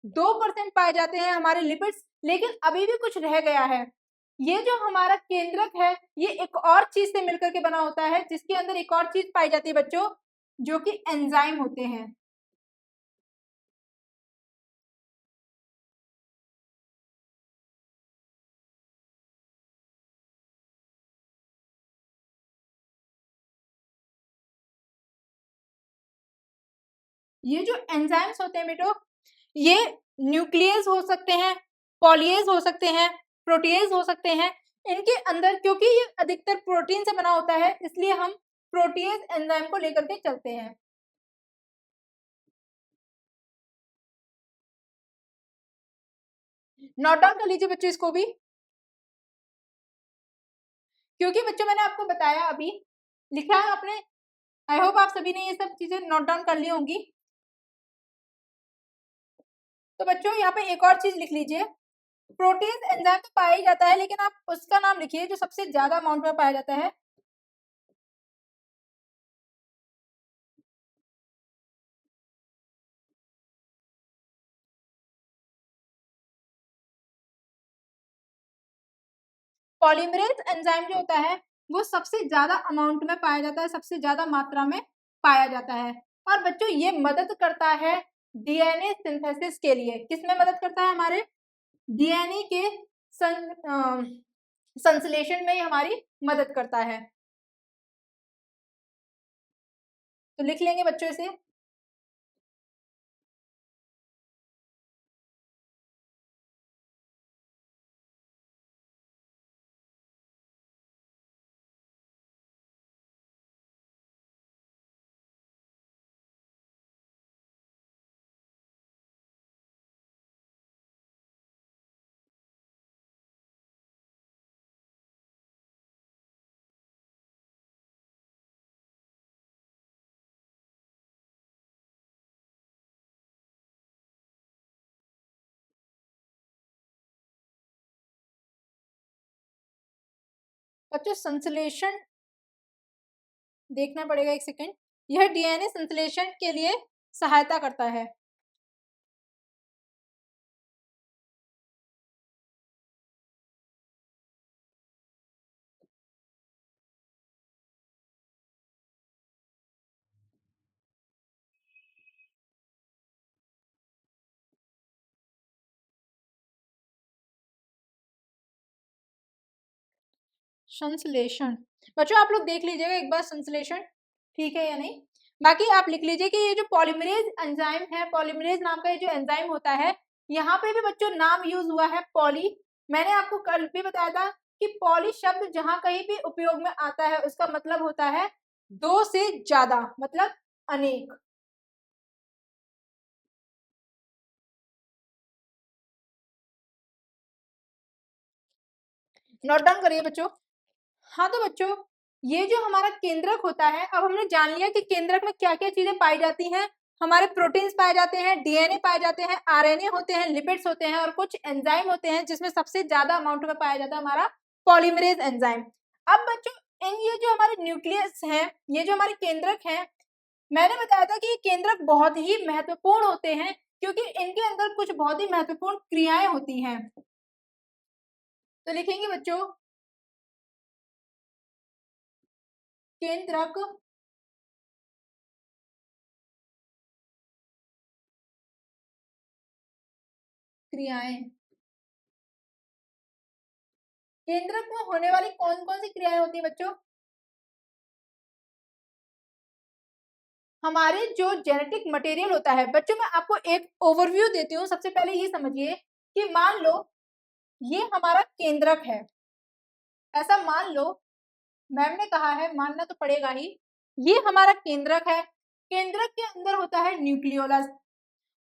Speaker 1: 2% पाए जाते हैं हमारे लिपिड्स। लेकिन अभी भी कुछ रह गया है। ये जो हमारा केंद्रक है, ये एक और चीज से मिलकर के बना होता है, जिसके अंदर एक और चीज पाई जाती है बच्चों, जो कि एंजाइम होते हैं। ये जो एंजाइम्स होते हैं बेटो, ये न्यूक्लियस हो सकते हैं, पॉलीएज हो सकते हैं, प्रोटीएज हो सकते हैं। इनके अंदर क्योंकि ये अधिकतर प्रोटीन से बना होता है, इसलिए हम प्रोटीएज एंजाइम को लेकर के चलते हैं। नोट डाउन कर लीजिए बच्चों इसको भी, क्योंकि बच्चों मैंने आपको बताया, अभी लिखा है आपने। आई होप आप सभी ने ये सब चीजें नोट डाउन कर ली होंगी। तो बच्चों यहाँ पे एक और चीज लिख लीजिए, प्रोटीन एंजाइम तो पाया ही जाता है, लेकिन आप उसका नाम लिखिए जो सबसे ज्यादा अमाउंट में पाया जाता है। पॉलीमरेज एंजाइम जो होता है वो सबसे ज्यादा अमाउंट में पाया जाता है, सबसे ज्यादा मात्रा में पाया जाता है। और बच्चों ये मदद करता है डीएनए सिंथेसिस के लिए। किसमें मदद करता है? हमारे डीएनए के संश्लेषण में हमारी मदद करता है। तो लिख लेंगे बच्चों इसे। बच्चों संश्लेषण देखना पड़ेगा, एक सेकेंड। यह डीएनए संश्लेषण के लिए सहायता करता है। संश्लेषण, बच्चों आप लोग देख लीजिएगा एक बार संश्लेषण ठीक है या नहीं। बाकी आप लिख लीजिए कि ये जो पॉलीमरेज एंजाइम है, पॉलीमरेज नाम का ये जो एंजाइम होता है, यहाँ पे भी बच्चों नाम यूज हुआ है पॉली। मैंने आपको कल भी बताया था कि पॉली शब्द जहां कहीं भी उपयोग में आता है उसका मतलब होता है दो से ज्यादा, मतलब अनेक। नोट डाउन करिए बच्चों। हाँ तो बच्चों ये जो हमारा केंद्रक होता है, अब हमने जान लिया कि केंद्रक में क्या क्या चीजें पाई जाती हैं। हमारे प्रोटीन्स पाए जाते हैं, डीएनए पाए जाते हैं, आरएनए होते हैं, लिपिड्स होते हैं, और कुछ एंजाइम होते हैं, जिसमें सबसे ज्यादा अमाउंट में पाया जाता है हमारा पॉलीमरेज एंजाइम। अब बच्चों इन ये जो हमारे न्यूक्लियस हैं, ये जो हमारे केंद्रक हैं, मैंने बताया था कि ये केंद्रक बहुत ही महत्वपूर्ण होते हैं, क्योंकि इनके अंदर कुछ बहुत ही महत्वपूर्ण क्रियाएं होती हैं। तो लिखेंगे बच्चों केंद्रक क्रियाएं। केंद्रक में होने वाली कौन कौन सी क्रियाएं होती है बच्चों? हमारे जो जेनेटिक मटेरियल होता है, बच्चों मैं आपको एक ओवरव्यू देती हूँ। सबसे पहले ये समझिए कि मान लो ये हमारा केंद्रक है, ऐसा मान लो, मैम ने कहा है मानना तो पड़ेगा ही, ये हमारा केंद्रक है। केंद्रक के अंदर होता है न्यूक्लियोलस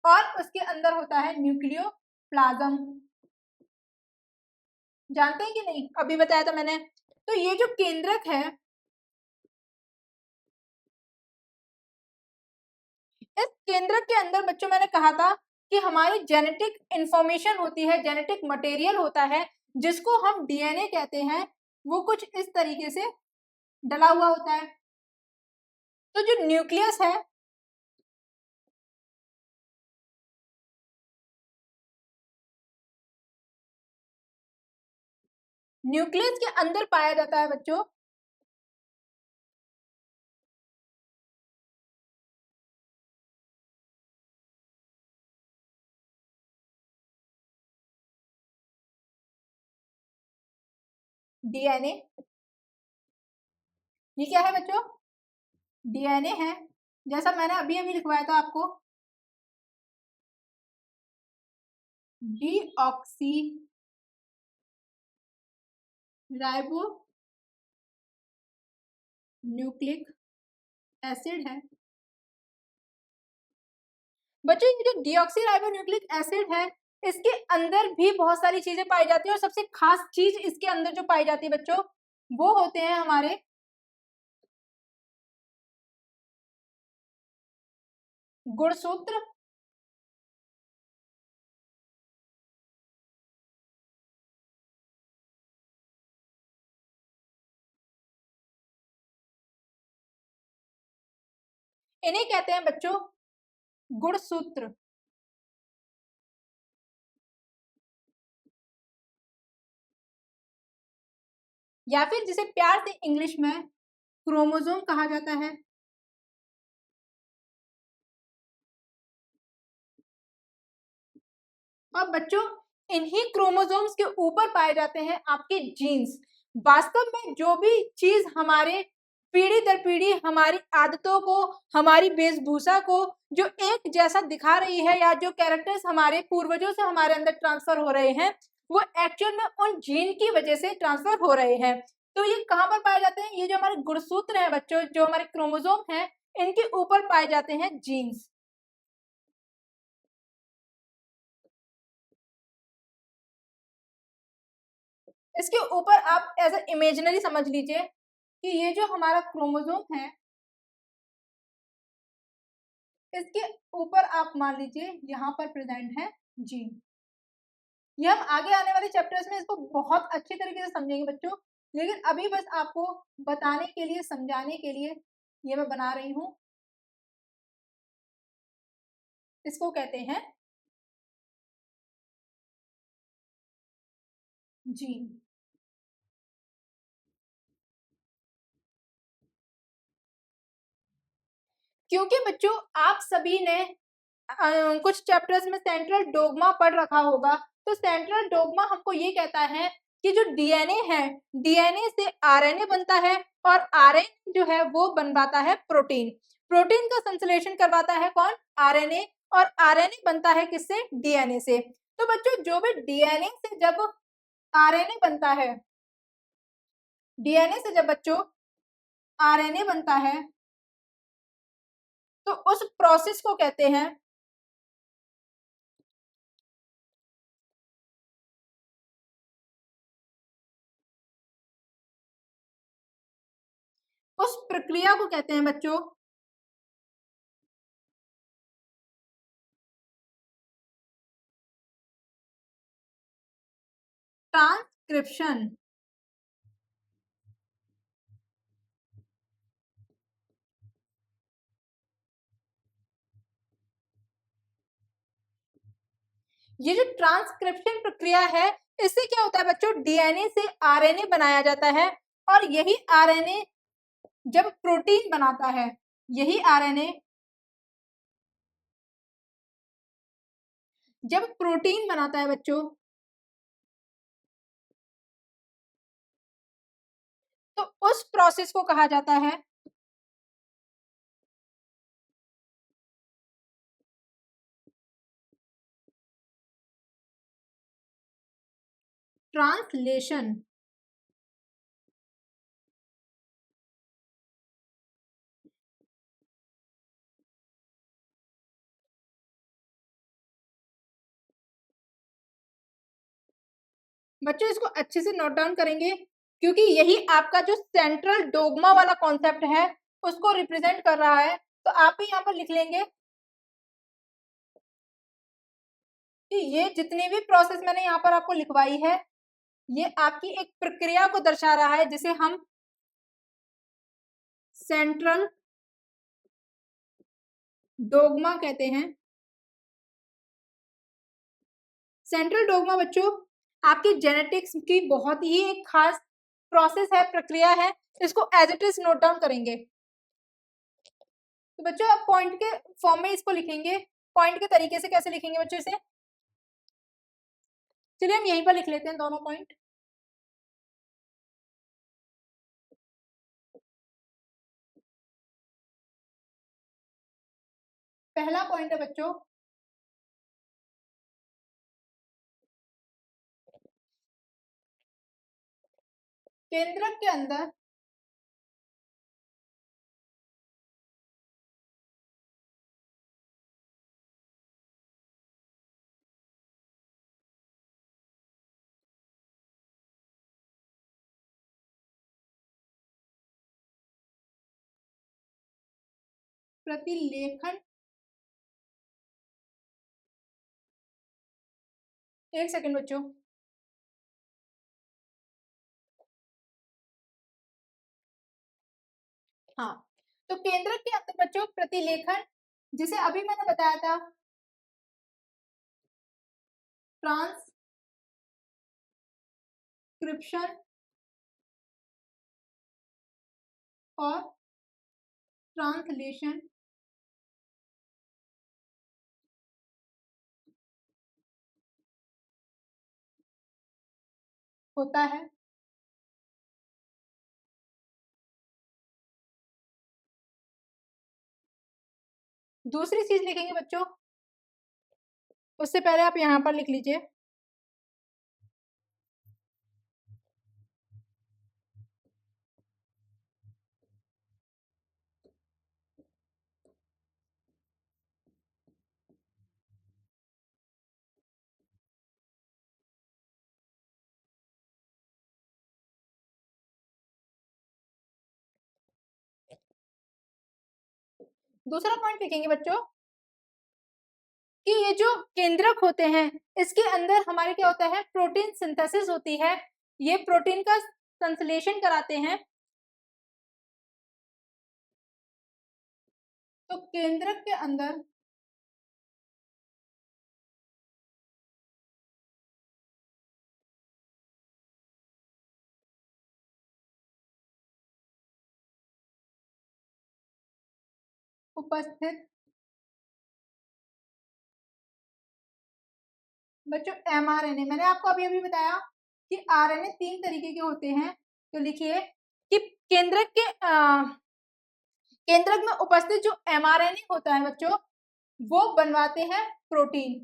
Speaker 1: और उसके अंदर होता है न्यूक्लियोप्लाज्म। जानते हैं कि नहीं, अभी बताया था मैंने। तो ये जो केंद्रक है, इस केंद्रक के अंदर बच्चों मैंने कहा था कि हमारी जेनेटिक इंफॉर्मेशन होती है, जेनेटिक मटेरियल होता है जिसको हम डीएनए कहते हैं, वो कुछ इस तरीके से डला हुआ होता है। तो जो न्यूक्लियस है, न्यूक्लियस के अंदर पाया जाता है बच्चों डीएनए। ये क्या है बच्चों, डीएनए है, जैसा मैंने अभी अभी लिखवाया था आपको, डीऑक्सी राइबो न्यूक्लिक एसिड है। बच्चों ये जो डीऑक्सी राइबो न्यूक्लिक एसिड है, इसके अंदर भी बहुत सारी चीजें पाई जाती है और सबसे खास चीज इसके अंदर जो पाई जाती है बच्चों, वो होते हैं हमारे गुणसूत्र। इन्हें कहते हैं बच्चों गुणसूत्र, या फिर जिसे प्यार से इंग्लिश में क्रोमोसोम कहा जाता है। और बच्चों इन्हीं क्रोमोसोम्स के ऊपर पाए जाते हैं आपके जीन्स। वास्तव में जो भी चीज हमारे पीढ़ी दर पीढ़ी हमारी आदतों को, हमारी वेशभूषा को जो एक जैसा दिखा रही है, या जो कैरेक्टर्स हमारे पूर्वजों से हमारे अंदर ट्रांसफर हो रहे हैं, वो एक्चुअल में उन जीन की वजह से ट्रांसफर हो रहे हैं। तो ये कहाँ पर पाए जाते हैं, ये जो हमारे गुणसूत्र हैं बच्चों, जो हमारे क्रोमोसोम हैं, इनके ऊपर पाए जाते हैं जीन्स। इसके ऊपर आप एज ए इमेजिनरी समझ लीजिए कि ये जो हमारा क्रोमोसोम है, इसके ऊपर आप मान लीजिए यहाँ पर प्रेजेंट है जीन। ये हम आगे आने वाले चैप्टर्स में इसको बहुत अच्छी तरीके से समझेंगे बच्चों, लेकिन अभी बस आपको बताने के लिए, समझाने के लिए ये मैं बना रही हूँ। इसको कहते हैं जीन। क्योंकि बच्चों आप सभी ने कुछ चैप्टर्स में सेंट्रल डोग्मा पढ़ रखा होगा, तो सेंट्रल डोग्मा हमको ये कहता है कि जो डीएनए है, डीएनए से आरएनए बनता है और आरएनए जो है वो बनवाता है प्रोटीन। प्रोटीन का संश्लेषण करवाता है कौन, आरएनए, और आरएनए बनता है किससे, डीएनए से। तो बच्चों जो भी डीएनए से जब आरएनए बनता है, डीएनए से जब बच्चों आरएनए बनता है, तो उस प्रोसेस को कहते हैं, उस प्रक्रिया को कहते हैं बच्चों ट्रांसक्रिप्शन। ये जो ट्रांसक्रिप्शन प्रक्रिया है, इससे क्या होता है बच्चों, डीएनए से आरएनए बनाया जाता है, और यही आरएनए जब प्रोटीन बनाता है, यही आरएनए जब प्रोटीन बनाता है बच्चों, तो उस प्रोसेस को कहा जाता है ट्रांसलेशन। बच्चों इसको अच्छे से नोट डाउन करेंगे, क्योंकि यही आपका जो सेंट्रल डोगमा वाला कॉन्सेप्ट है उसको रिप्रेजेंट कर रहा है। तो आप भी यहाँ पर लिख लेंगे कि ये जितनी भी प्रोसेस मैंने यहाँ पर आपको लिखवाई है, ये आपकी एक प्रक्रिया को दर्शा रहा है, जिसे हम सेंट्रल डोगमा कहते हैं। सेंट्रल डोगमा बच्चों आपकी जेनेटिक्स की बहुत ही एक खास प्रोसेस है, प्रक्रिया है। इसको as it is note down करेंगे। तो बच्चों आप पॉइंट के फॉर्म में इसको लिखेंगे। पॉइंट के तरीके से कैसे लिखेंगे बच्चों इसे? चलिए हम यहीं पर लिख लेते हैं दोनों पॉइंट। पहला पॉइंट है बच्चों, केंद्रक के अंदर प्रतिलेखन। एक सेकंड बच्चों। हाँ, तो केंद्रक के अंदर बच्चों प्रतिलेखन, जिसे अभी मैंने बताया था ट्रांसक्रिप्शन और ट्रांसलेशन होता है। दूसरी चीज लिखेंगे बच्चों, उससे पहले आप यहाँ पर लिख लीजिए दूसरा पॉइंट लिखेंगे बच्चों कि ये जो केंद्रक होते हैं, इसके अंदर हमारे क्या होता है, प्रोटीन सिंथेसिस होती है। ये प्रोटीन का संश्लेषण कराते हैं। तो केंद्रक के अंदर उपस्थित बच्चों mRNA, मैंने आपको अभी अभी बताया कि आरएनए 3 तरीके के होते हैं। तो लिखिए कि केंद्रक में उपस्थित जो mRNA होता है बच्चों, वो बनवाते हैं प्रोटीन।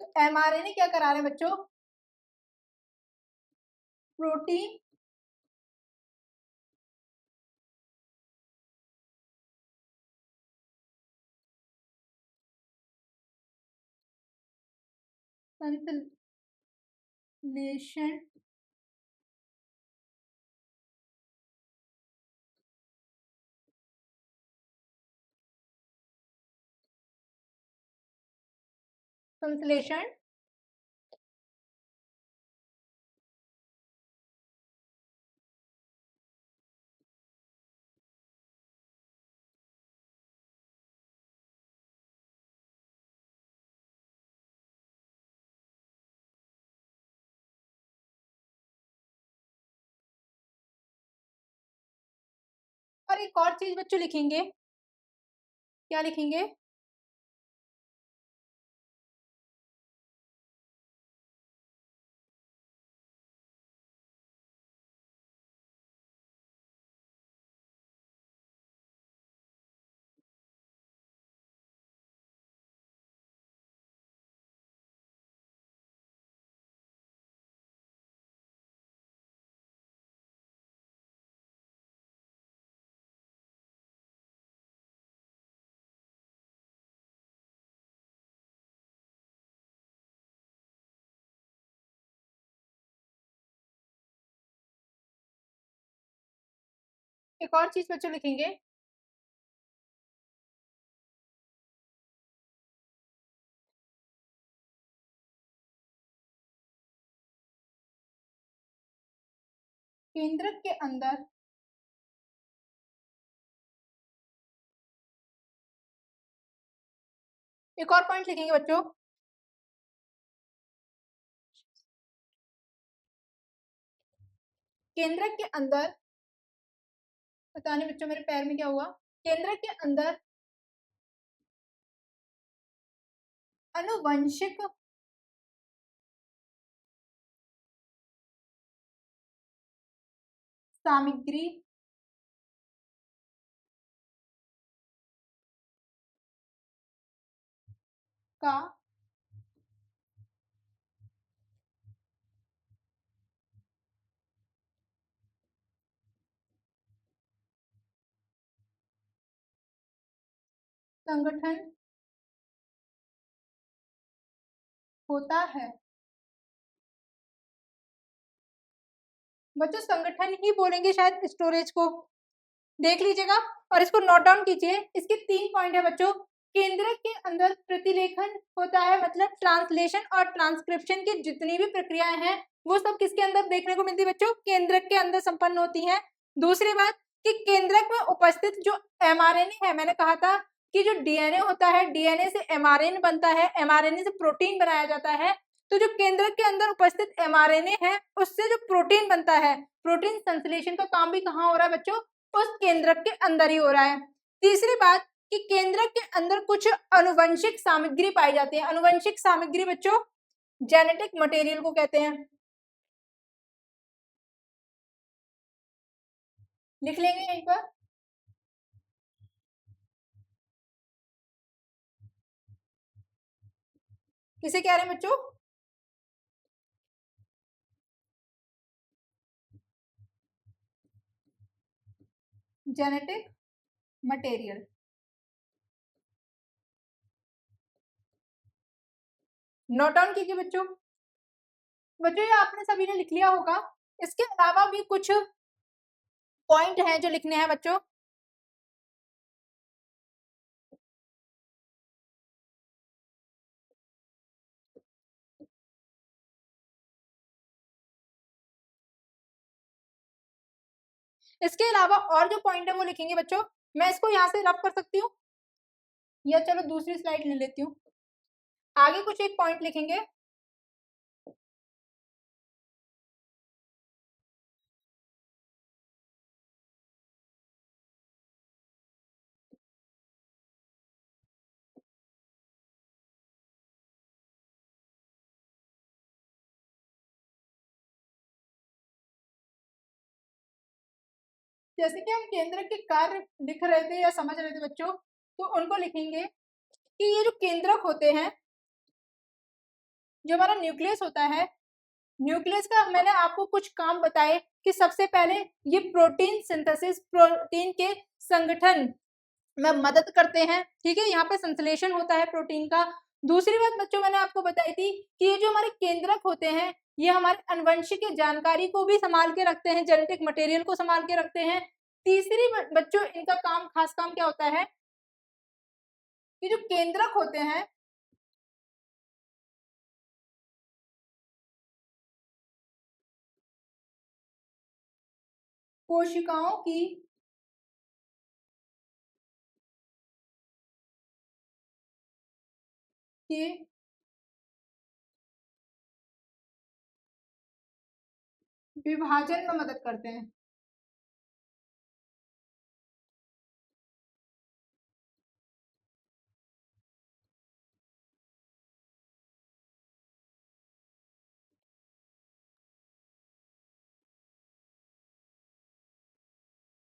Speaker 1: तो mRNA क्या करा रहे हैं बच्चों, प्रोटीन संश्लेषण संश्लेषण और एक और चीज बच्चों लिखेंगे, क्या लिखेंगे, एक और चीज बच्चों लिखेंगे, केंद्रक के अंदर एक और पॉइंट लिखेंगे बच्चों, केंद्रक के अंदर, पता नहीं बच्चों मेरे पैर में क्या हुआ, केंद्रक के अंदर अनुवंशिक सामग्री का संगठन होता है। बच्चों संगठन ही बोलेंगे शायद स्टोरेज को, देख लीजिएगा और इसको नोट डाउन कीजिए। इसके 3 पॉइंट है बच्चों, केंद्रक के अंदर प्रतिलेखन होता है, मतलब ट्रांसलेशन और ट्रांसक्रिप्शन की जितनी भी प्रक्रियाएं हैं वो सब किसके अंदर देखने को मिलती है बच्चों, केंद्रक के अंदर संपन्न होती हैं। दूसरी बात कि केंद्रक में उपस्थित जो एमआरएनए है, मैंने कहा था कि जो डीएनए होता है, डीएनए से एमआरएनए बनता है, एमआरएनए से प्रोटीन बनाया जाता है। तो जो केंद्रक के अंदर उपस्थित एमआरएनए है उससे जो प्रोटीन बनता है, प्रोटीन संश्लेषण का काम भी कहाँ हो रहा है बच्चों, उस केंद्रक के अंदर ही हो रहा है। तीसरी बात कि केंद्रक के अंदर कुछ अनुवंशिक सामग्री पाई जाती है। अनुवंशिक सामग्री बच्चों जेनेटिक मटेरियल को कहते हैं, लिख लेंगे यहीं पर। किसे कह रहे हैं बच्चों, जेनेटिक मटेरियल। नोट डाउन कीजिए बच्चों। बच्चों ये आपने सभी ने लिख लिया होगा। इसके अलावा भी कुछ पॉइंट हैं जो लिखने हैं बच्चों। इसके अलावा और जो पॉइंट है वो लिखेंगे बच्चों। मैं इसको यहाँ से रफ कर सकती हूँ या चलो दूसरी स्लाइड ले लेती हूँ। आगे कुछ एक पॉइंट लिखेंगे, जैसे कि हम केंद्र के कार्य लिख रहे थे या समझ रहे थे बच्चों, तो उनको लिखेंगे कि ये जो केंद्रक होते हैं, जो हमारा न्यूक्लियस होता है, न्यूक्लियस का मैंने आपको कुछ काम बताए कि सबसे पहले ये प्रोटीन सिंथेसिस, प्रोटीन के संगठन में मदद करते हैं। ठीक है, यहाँ पे संश्लेषण होता है प्रोटीन का। दूसरी बात बच्चों मैंने आपको बताई थी कि ये जो हमारे केंद्रक होते हैं ये हमारे अनुवंशिक जानकारी को भी संभाल के रखते हैं, जेनेटिक मटेरियल को संभाल के रखते हैं। तीसरी बच्चों इनका काम, खास काम क्या होता है कि जो केंद्रक होते हैं कोशिकाओं की के विभाजन में मदद करते हैं।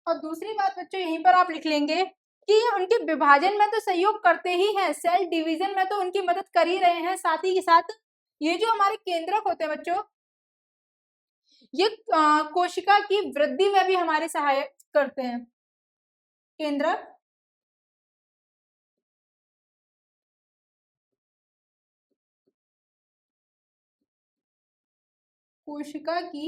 Speaker 1: और दूसरी बात बच्चों यहीं पर आप लिख लेंगे कि उनके विभाजन में तो सहयोग करते ही हैं, सेल डिवीजन में तो उनकी मदद कर ही रहे हैं, साथ ही के साथ ये जो हमारे केंद्रक होते हैं बच्चों, ये कोशिका की वृद्धि में भी हमारे सहायक करते हैं। केंद्रक कोशिका की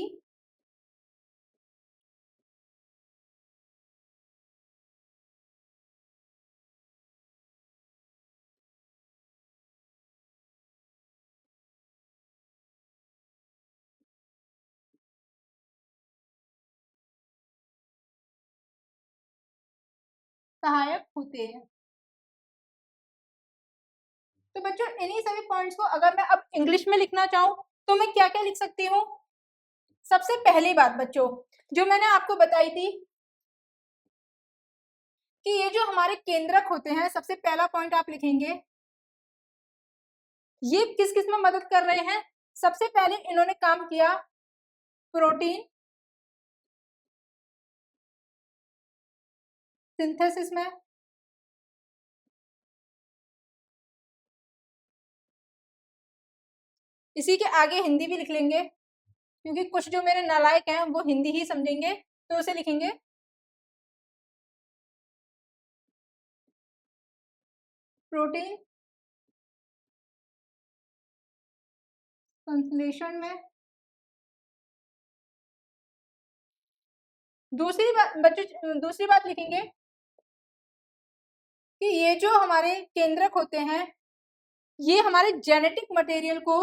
Speaker 1: सहायक होते हैं। तो बच्चों इन्हीं सभी पॉइंट्स को अगर मैं अब इंग्लिश में लिखना चाहूँ तो मैं क्या क्या लिख सकती हूँ। सबसे पहली बात बच्चों जो मैंने आपको बताई थी कि ये जो हमारे केंद्रक होते हैं, सबसे पहला पॉइंट आप लिखेंगे, ये किस किस में मदद कर रहे हैं। सबसे पहले इन्होंने काम किया प्रोटीन सिंथेसिस में, इसी के आगे हिंदी भी लिख लेंगे क्योंकि कुछ जो मेरे नालायक हैं वो हिंदी ही समझेंगे, तो उसे लिखेंगे प्रोटीन संश्लेषण में। दूसरी बात बच्चों, दूसरी बात लिखेंगे कि ये जो हमारे केंद्रक होते हैं ये हमारे जेनेटिक मटेरियल को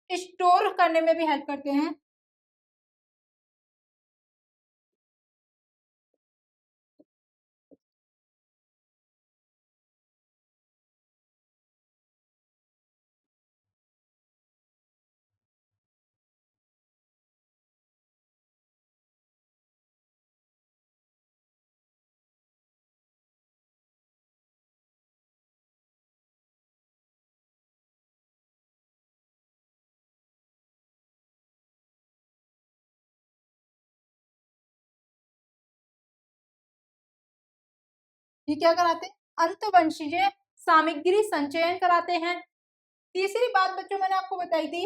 Speaker 1: स्टोर करने में भी हेल्प करते हैं। ये क्या कराते हैं, अंतवंशीय सामग्री संचयन कराते हैं। तीसरी बात बच्चों मैंने आपको बताई थी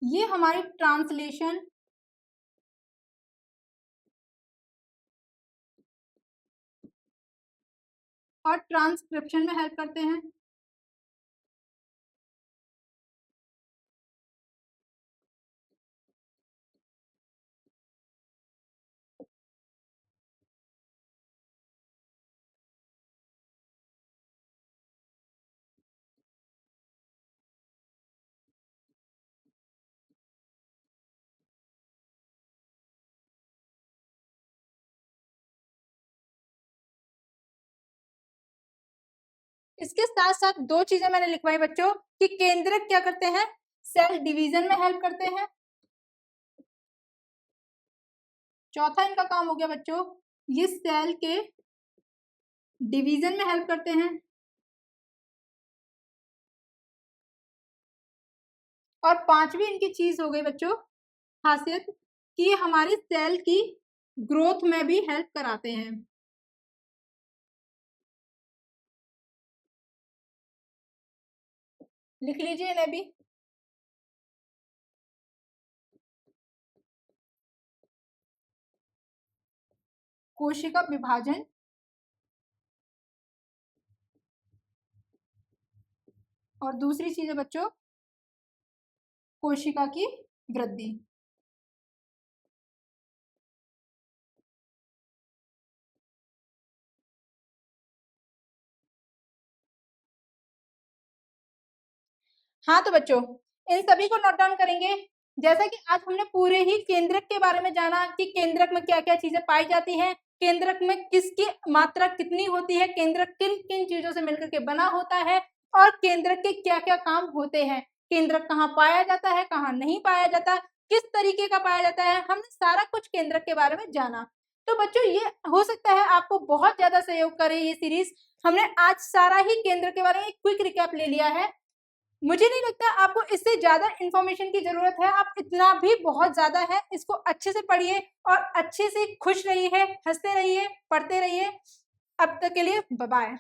Speaker 1: ये हमारी ट्रांसलेशन और ट्रांसक्रिप्शन में हेल्प करते हैं। इसके साथ साथ दो चीजें मैंने लिखवाई बच्चों कि केंद्रक क्या करते हैं, सेल डिवीजन में हेल्प करते हैं। चौथा इनका काम हो गया बच्चों ये सेल के डिवीजन में हेल्प करते हैं। और पांचवी इनकी चीज हो गई बच्चों खासियत कि ये हमारी सेल की ग्रोथ में भी हेल्प कराते हैं। लिख लीजिए इन्हें भी। कोशिका विभाजन और दूसरी चीज है बच्चों कोशिका की वृद्धि। हाँ तो बच्चों इन सभी को नोट डाउन करेंगे। जैसा कि आज हमने पूरे ही केंद्रक के बारे में जाना कि केंद्रक में क्या क्या चीजें पाई जाती हैं, केंद्रक में किसकी मात्रा कितनी होती है, केंद्रक किन किन चीजों से मिलकर के बना होता है और केंद्रक के क्या क्या काम होते हैं, केंद्रक कहाँ पाया जाता है कहाँ नहीं पाया जाता, किस तरीके का पाया जाता है, हमने सारा कुछ केंद्रक के बारे में जाना। तो बच्चों ये हो सकता है आपको बहुत ज्यादा सहयोग करे ये सीरीज। हमने आज सारा ही केंद्र के बारे में क्विक रिकैप ले लिया है। मुझे नहीं लगता आपको इससे ज्यादा इंफॉर्मेशन की जरूरत है, आप इतना भी बहुत ज्यादा है। इसको अच्छे से पढ़िए और अच्छे से खुश रहिए, हंसते रहिए, पढ़ते रहिए। अब तक के लिए बाय बाय।